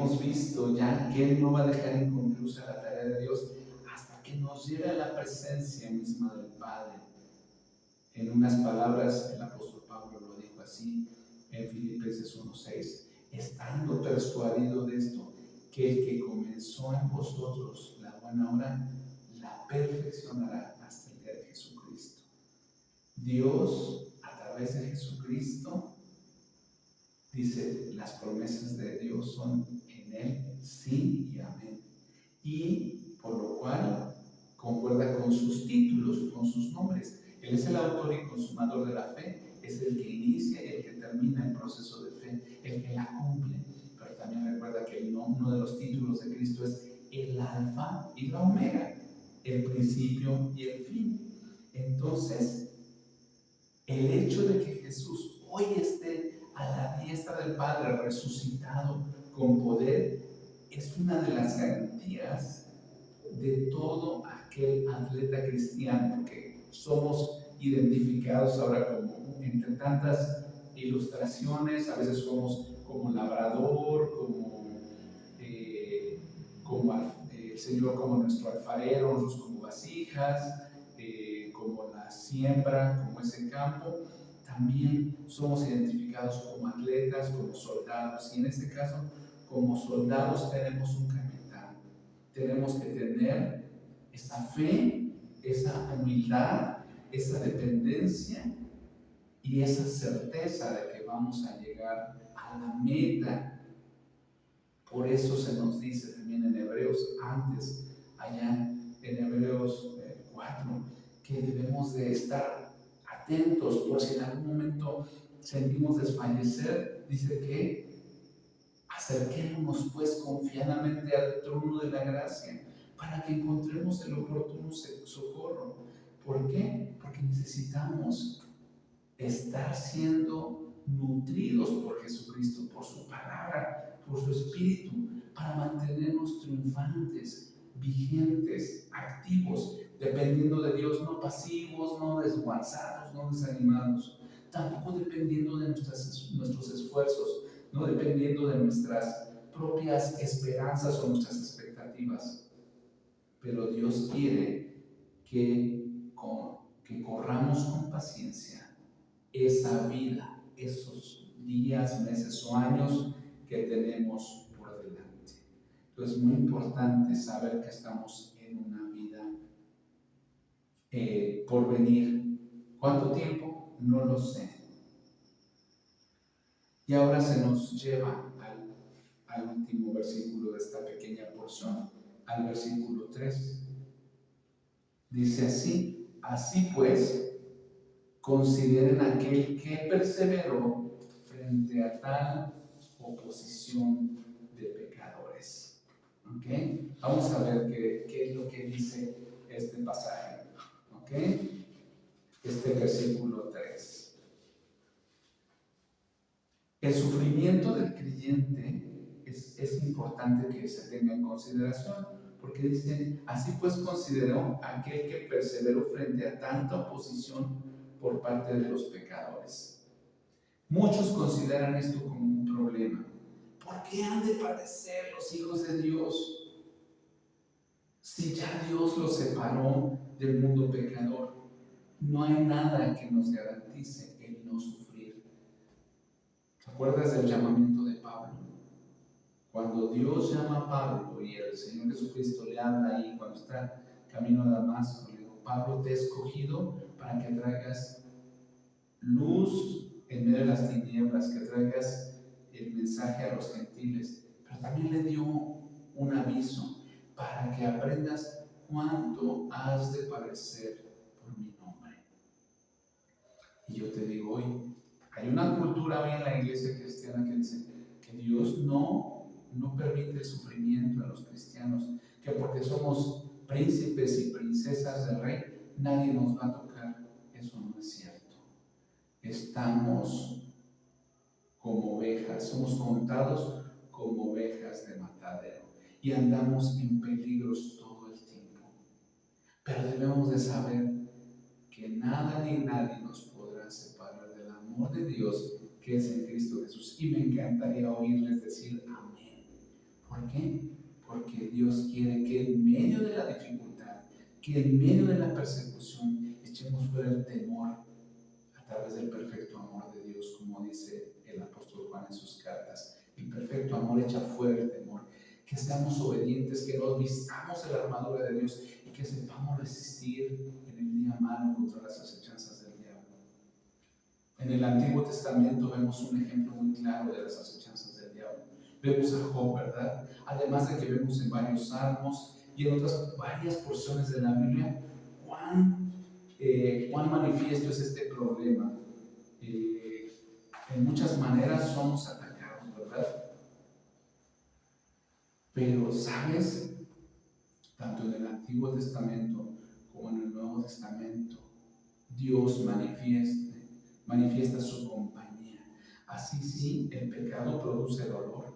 hemos visto ya que Él no va a dejar inconclusa la tarea de Dios hasta que nos lleve a la presencia misma del Padre. En unas palabras, el apóstol Pablo lo dijo así en Filipenses 1:6, estando persuadido de esto, que el que comenzó en vosotros la buena obra, la perfeccionará hasta el día de Jesucristo. Dios, a través de Jesucristo, dice, las promesas de Dios son en Él, sí y amén. Y por lo cual concuerda con sus títulos, con sus nombres. Él es el autor y consumador de la fe, es el que inicia y el que termina el proceso de fe, el que la cumple. Pero también recuerda que uno de los títulos de Cristo es el alfa y la omega, el principio y el fin. Entonces, el hecho de que Jesús hoy esté a la diestra del Padre resucitado con poder es una de las garantías de todo aquel atleta cristiano, que somos identificados ahora como, entre tantas ilustraciones, a veces somos como labrador, como el Señor como nuestro alfarero, nosotros como vasijas, como la siembra, como ese campo. También somos identificados como atletas, como soldados, y en este caso, como soldados tenemos un capitán. Tenemos que tener esa fe, esa humildad, esa dependencia y esa certeza de que vamos a llegar a la meta. Por eso se nos dice también en Hebreos, antes, allá en Hebreos 4, que debemos de estar atentos por si en algún momento sentimos desfallecer. Dice que acerquémonos pues confiadamente al trono de la gracia para que encontremos el oportuno socorro. ¿Por qué? Porque necesitamos estar siendo nutridos por Jesucristo, por su palabra, por su espíritu, para mantenernos triunfantes, vigentes, activos, dependiendo de Dios, no pasivos, no desguazados, no desanimados, tampoco dependiendo de nuestros esfuerzos, no dependiendo de nuestras propias esperanzas o nuestras expectativas. Pero Dios quiere que corramos con paciencia esa vida, esos días, meses o años que tenemos por delante. Entonces es muy importante saber que estamos en una vida por venir. ¿Cuánto tiempo? No lo sé. Y ahora se nos lleva al último versículo de esta pequeña porción, al versículo 3. Dice así pues, consideren aquel que perseveró frente a tal oposición de pecadores. ¿Okay? Vamos a ver qué es lo que dice este pasaje. ¿Okay? Este versículo 3. El sufrimiento del creyente es importante que se tenga en consideración, porque dice, así pues consideró aquel que perseveró frente a tanta oposición por parte de los pecadores. Muchos consideran esto como un problema. ¿Por qué han de padecer los hijos de Dios si ya Dios los separó del mundo pecador? No hay nada que nos garantice el no sufrir. ¿Te acuerdas del llamamiento de Pablo? Cuando Dios llama a Pablo y el Señor Jesucristo le habla ahí cuando está camino a Damasco, le dijo, Pablo, te he escogido para que traigas luz en medio de las tinieblas, que traigas el mensaje a los gentiles. Pero también le dio un aviso para que aprendas cuánto has de padecer por mi nombre. Y yo te digo hoy, hay una cultura hoy en la iglesia cristiana que dice que Dios no permite el sufrimiento en los cristianos, que porque somos príncipes y princesas del rey, nadie nos va a tocar. Eso no es cierto. Estamos como ovejas, somos contados como ovejas de matadero y andamos en peligros todo el tiempo. Pero debemos de saber que nada ni nadie nos podrá separar del amor de Dios que es en Cristo Jesús. Y me encantaría oírles decir amén, ¿Por qué? Porque Dios quiere que en medio de la dificultad, que en medio de la persecución, echemos fuera el temor a través del perfecto amor de Dios, como dice el apóstol Juan en sus cartas. El perfecto amor echa fuera el temor. Que seamos obedientes, que nos vistamos de la armadura de Dios y que sepamos resistir en el día malo contra las acechanzas del diablo. En el Antiguo Testamento vemos un ejemplo muy claro de las acechanzas del diablo. Vemos a Job, ¿verdad? Además de que vemos en varios salmos y en otras varias porciones de la Biblia cuán manifiesto es este problema. En muchas maneras somos atacados, ¿verdad? Pero, ¿sabes? Tanto en el Antiguo Testamento como en el Nuevo Testamento, Dios manifiesta su compañía. Así sí, el pecado produce dolor.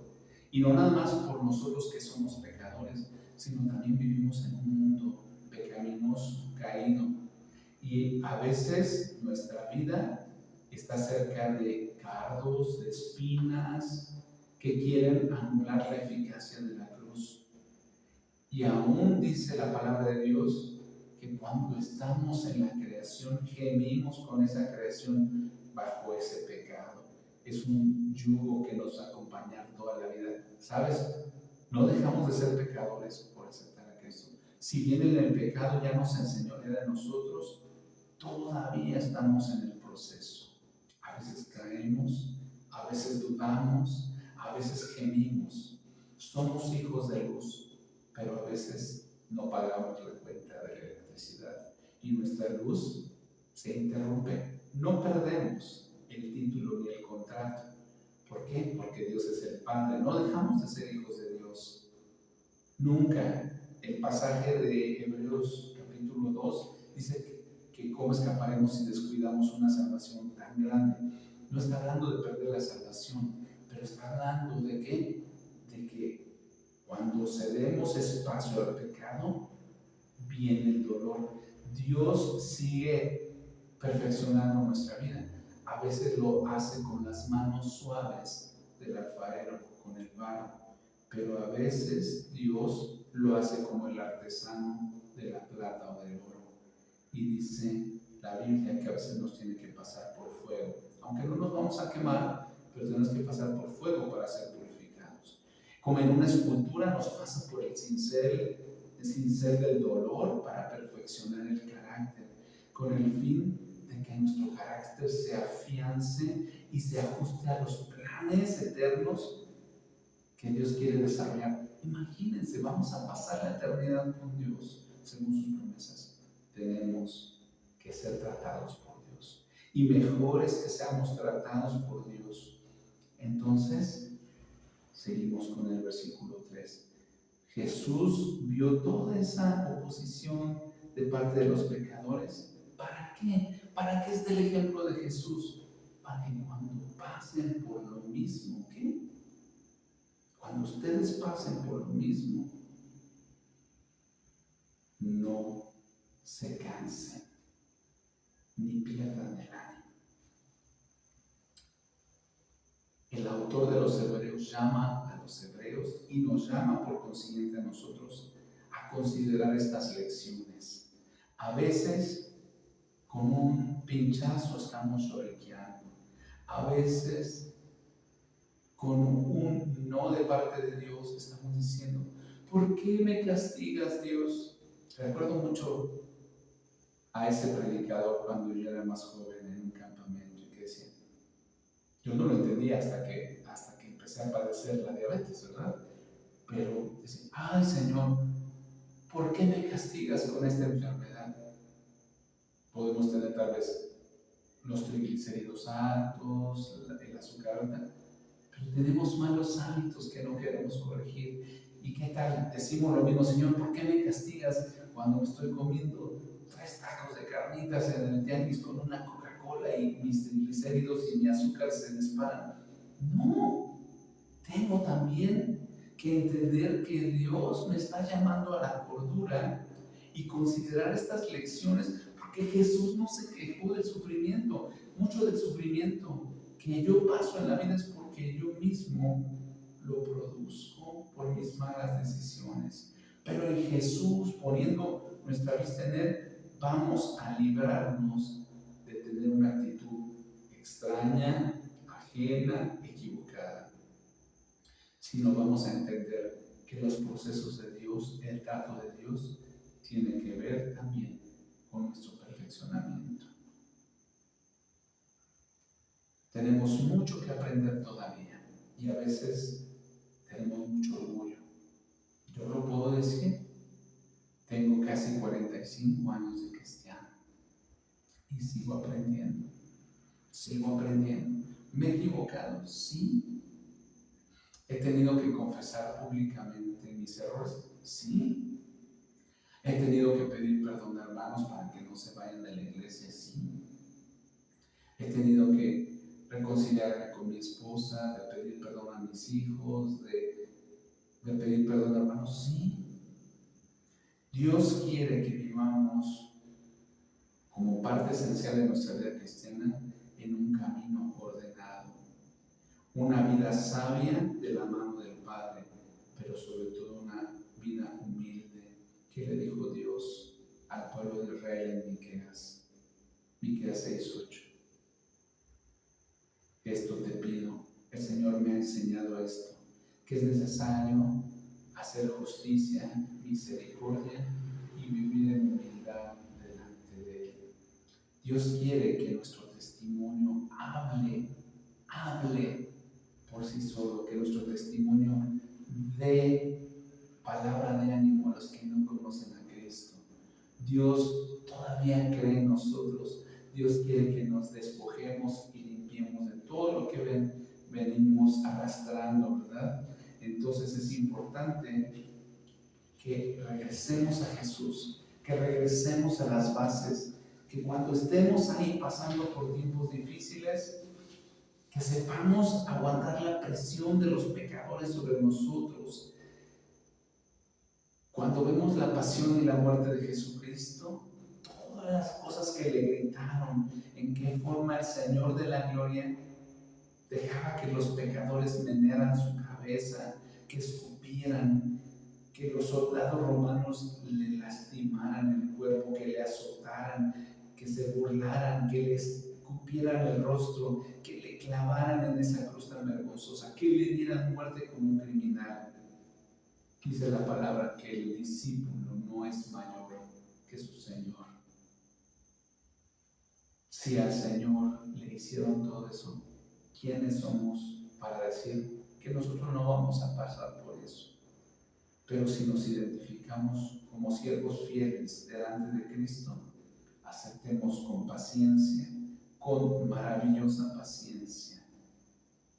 Y no nada más por nosotros que somos pecadores, sino también vivimos en un mundo pecaminoso, caído. Y a veces nuestra vida está cerca de cardos, de espinas, que quieren anular la eficacia de la cruz. Y aún dice la palabra de Dios que cuando estamos en la creación, gemimos con esa creación bajo ese pecado. Es un yugo que nos va a acompañar toda la vida. ¿Sabes? No dejamos de ser pecadores por aceptar a Cristo. Si bien en el pecado ya nos enseñorea de nosotros, todavía estamos en el proceso. A veces caemos, a veces dudamos, a veces gemimos. Somos hijos de luz, pero a veces no pagamos la cuenta de la electricidad y nuestra luz se interrumpe. No perdemos el título ni el contrato. ¿Por qué? Porque Dios es el Padre. No dejamos de ser hijos de Dios. Nunca. El pasaje de Hebreos capítulo 2 dice que cómo escaparemos si descuidamos una salvación tan grande. No está hablando de perder la salvación, pero está hablando de que cuando cedemos espacio al pecado, viene el dolor. Dios sigue perfeccionando nuestra vida. A veces lo hace con las manos suaves del alfarero, con el barro, pero a veces Dios lo hace como el artesano de la plata o del oro. Y dice la Biblia que a veces nos tiene que pasar por fuego. Aunque no nos vamos a quemar, pero tenemos que pasar por fuego para ser purificados. Como en una escultura nos pasa por el cincel del dolor para perfeccionar el carácter, con el fin de que nuestro carácter se afiance y se ajuste a los planes eternos que Dios quiere desarrollar. Imagínense, vamos a pasar la eternidad con Dios según sus promesas. Tenemos que ser tratados por Dios. Y mejor es que seamos tratados por Dios. Entonces, seguimos con el versículo 3. Jesús vio toda esa oposición de parte de los pecadores. ¿Para qué? ¿Para qué es el ejemplo de Jesús? Para que cuando pasen por lo mismo, ¿qué? Cuando ustedes pasen por lo mismo, no se cansen ni pierdan el ánimo. El autor de los Hebreos llama a los hebreos y nos llama por consiguiente a nosotros a considerar estas lecciones. A veces con un pinchazo estamos lloriqueando. A veces con un no de parte de Dios estamos diciendo, ¿por qué me castigas, Dios? Recuerdo mucho a ese predicador cuando yo era más joven en un campamento y que decía, yo no lo entendía hasta que empecé a padecer la diabetes, ¿verdad? Pero decía, ay Señor, ¿por qué me castigas con esta enfermedad? Podemos tener tal vez los triglicéridos altos, el azúcar alta, pero tenemos malos hábitos que no queremos corregir. ¿Y qué tal? Decimos lo mismo, Señor, ¿por qué me castigas cuando me estoy comiendo 3 tacos de carnitas en el tianguis con una Coca-Cola y mis triglicéridos y mi azúcar se disparan? No, tengo también que entender que Dios me está llamando a la cordura y considerar estas lecciones, porque Jesús no se quejó del sufrimiento. Mucho del sufrimiento que yo paso en la vida es porque yo mismo lo produzco por mis malas decisiones. Pero en Jesús, poniendo nuestra vista en Él, vamos a librarnos de tener una actitud extraña, ajena, equivocada. Si no, vamos a entender que los procesos de Dios, el trato de Dios, tiene que ver también con nuestro perfeccionamiento. Tenemos mucho que aprender todavía y a veces tenemos mucho orgullo. Yo lo puedo decir, tengo casi 45 años de cristiano y sigo aprendiendo. ¿Me he equivocado? Sí. ¿He tenido que confesar públicamente mis errores? Sí. ¿He tenido que pedir perdón a hermanos para que no se vayan de la iglesia? Sí. ¿He tenido que reconciliarme con mi esposa, de pedir perdón a mis hijos, de pedir perdón a hermanos? Sí. Dios quiere que vivamos como parte esencial de nuestra vida cristiana en un camino ordenado, una vida sabia de la mano del Padre, pero sobre todo una vida humilde. ¿Qué le dijo Dios al pueblo de Israel en Miqueas? Miqueas 6:8. Esto te pido, el Señor me ha enseñado esto, que es necesario hacer justicia, misericordia y vivir en humildad delante de Él. Dios quiere que nuestro testimonio hable por sí solo, que nuestro testimonio dé palabra de ánimo a los que no conocen a Cristo. Dios todavía cree en nosotros. Dios quiere que nos despojemos y limpiemos de todo lo que venimos arrastrando, ¿verdad? Entonces es importante que regresemos a Jesús, que regresemos a las bases, que cuando estemos ahí pasando por tiempos difíciles, que sepamos aguantar la presión de los pecadores sobre nosotros. Cuando vemos la pasión y la muerte de Jesucristo, todas las cosas que le gritaron, en qué forma el Señor de la gloria dejaba que los pecadores menearan su cabeza, que escupieran, que los soldados romanos le lastimaran el cuerpo, que le azotaran, que se burlaran, que le escupieran el rostro, que le clavaran en esa cruz tan vergonzosa, que le dieran muerte como un criminal. Dice la palabra que el discípulo no es mayor que su Señor. Si al Señor le hicieron todo eso, ¿quiénes somos para decir que nosotros no vamos a pasar por eso? Pero si nos identificamos como siervos fieles delante de Cristo, aceptemos con paciencia, con maravillosa paciencia,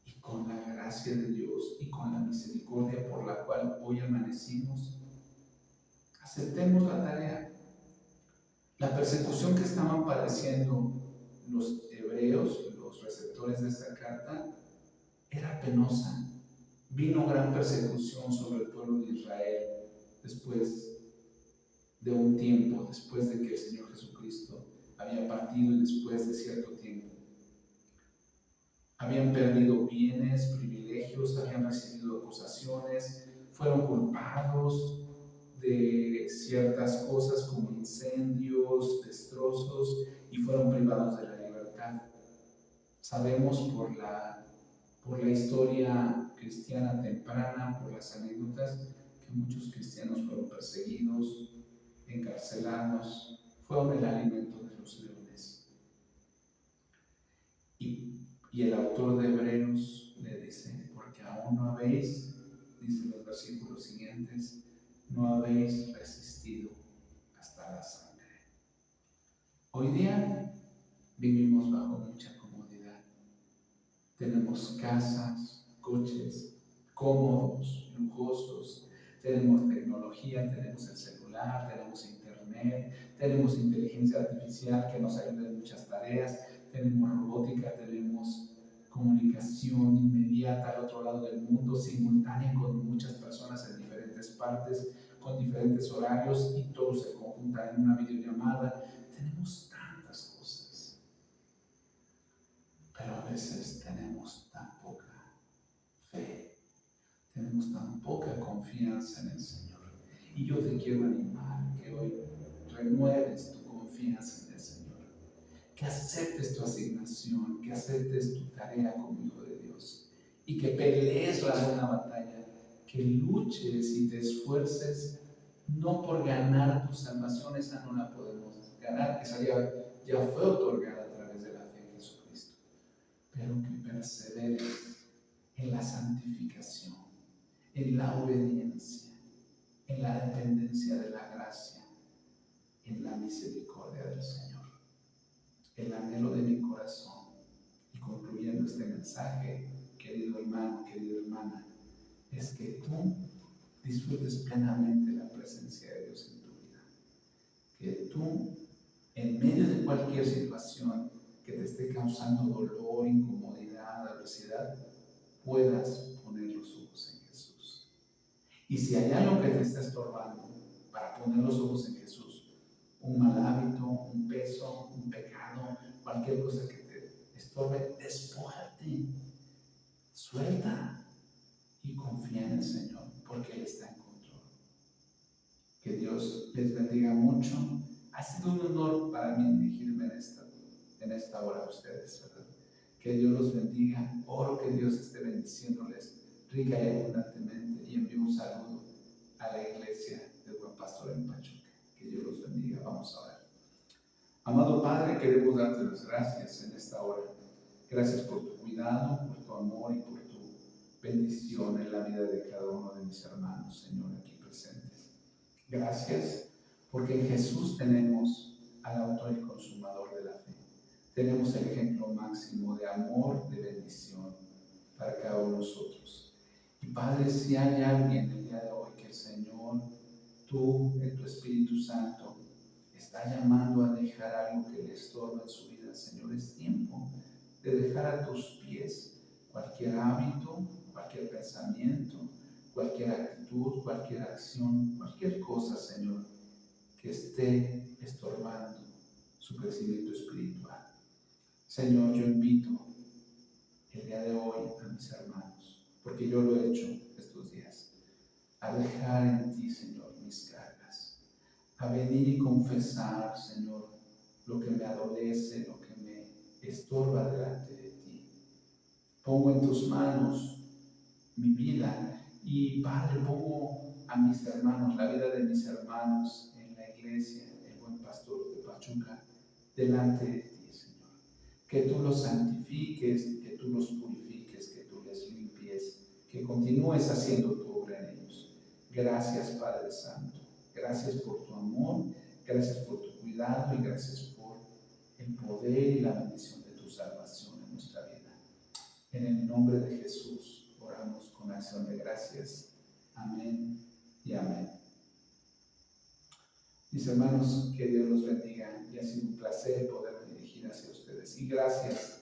y con la gracia de Dios y con la misericordia por la cual hoy amanecimos, aceptemos la tarea. La persecución que estaban padeciendo los hebreos, los receptores de esta carta, era penosa. Vino gran persecución sobre el pueblo de Israel después de un tiempo, después de que el Señor Jesucristo había partido y después de cierto tiempo. Habían perdido bienes, privilegios, habían recibido acusaciones, fueron culpados de ciertas cosas como incendios, destrozos, y fueron privados de la libertad. Sabemos por la historia cristiana temprana, por las anécdotas, que muchos cristianos fueron perseguidos, encarcelados, fueron el alimento de los leones. Y el autor de Hebreos le dice, porque aún no habéis, dice los versículos siguientes, no habéis resistido hasta la sangre. Hoy día vivimos bajo mucha comodidad. Tenemos casas, coches cómodos, lujosos, tenemos tecnología, tenemos el celular, tenemos internet, tenemos inteligencia artificial que nos ayuda en muchas tareas, tenemos robótica, tenemos comunicación inmediata al otro lado del mundo, simultánea con muchas personas en diferentes partes, con diferentes horarios, y todos se conjuntan en una videollamada. Tenemos tantas cosas, pero a veces tenemos tan poca fe. confianza en el Señor. Y yo te quiero animar que hoy renueves tu confianza en el Señor, que aceptes tu asignación, que aceptes tu tarea como hijo de Dios y que pelees la buena batalla, que luches y te esfuerces no por ganar tu salvación, esa no la podemos ganar, esa ya fue otorgada a través de la fe en Jesucristo, pero que perseveres en la santificación, en la obediencia, en la dependencia de la gracia, en la misericordia del Señor. El anhelo de mi corazón, y concluyendo este mensaje, querido hermano, querida hermana, es que tú disfrutes plenamente la presencia de Dios en tu vida. Que tú, en medio de cualquier situación que te esté causando dolor, incomodidad, adversidad, puedas poner los ojos en Jesús. Y si hay algo que te está estorbando para poner los ojos en Jesús, un mal hábito, un peso, un pecado, cualquier cosa que te estorbe, despójate, suelta y confía en el Señor, porque Él está en control. Que Dios les bendiga mucho. Ha sido un honor para mí dirigirme en esta hora a ustedes, ¿verdad? Que Dios los bendiga. Oro que Dios esté bendiciéndoles rica y abundantemente, y envío un saludo a la iglesia del Buen Pastor en Pachuca. Que Dios los bendiga. Vamos a orar. Amado Padre, queremos darte las gracias en esta hora. Gracias por tu cuidado, por tu amor y por tu bendición en la vida de cada uno de mis hermanos, Señor, aquí presentes. Gracias porque en Jesús tenemos al autor y consumador de la fe. Tenemos el ejemplo máximo de amor, de bendición para cada uno de nosotros. Y Padre, si hay alguien el día de hoy que el Señor, tú, en tu Espíritu Santo, está llamando a dejar algo que le estorba en su vida, Señor, es tiempo de dejar a tus pies cualquier hábito, cualquier pensamiento, cualquier actitud, cualquier acción, cualquier cosa, Señor, que esté estorbando su crecimiento espiritual. Señor, yo invito el día de hoy a mis hermanos, porque yo lo he hecho estos días, a dejar en ti, Señor, mis cargas, a venir y confesar, Señor, lo que me adolece, lo que me estorba delante de ti. Pongo en tus manos mi vida y, Padre, pongo a mis hermanos, la vida de mis hermanos en la iglesia, el Buen Pastor de Pachuca, delante de ti, Señor. Que tú los santifiques, que tú los purifiques, que tú les limpies, que continúes haciendo tu obra en ellos. Gracias, Padre Santo. Gracias por tu amor, gracias por tu cuidado y gracias por el poder y la bendición de tu salvación en nuestra vida. En el nombre de Jesús oramos con acción de gracias. Amén y amén. Mis hermanos, que Dios los bendiga y ha sido un placer poderme dirigir hacia ustedes. Y gracias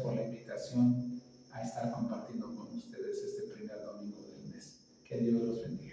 por la invitación a estar compartiendo con ustedes este primer domingo del mes. Que Dios los bendiga.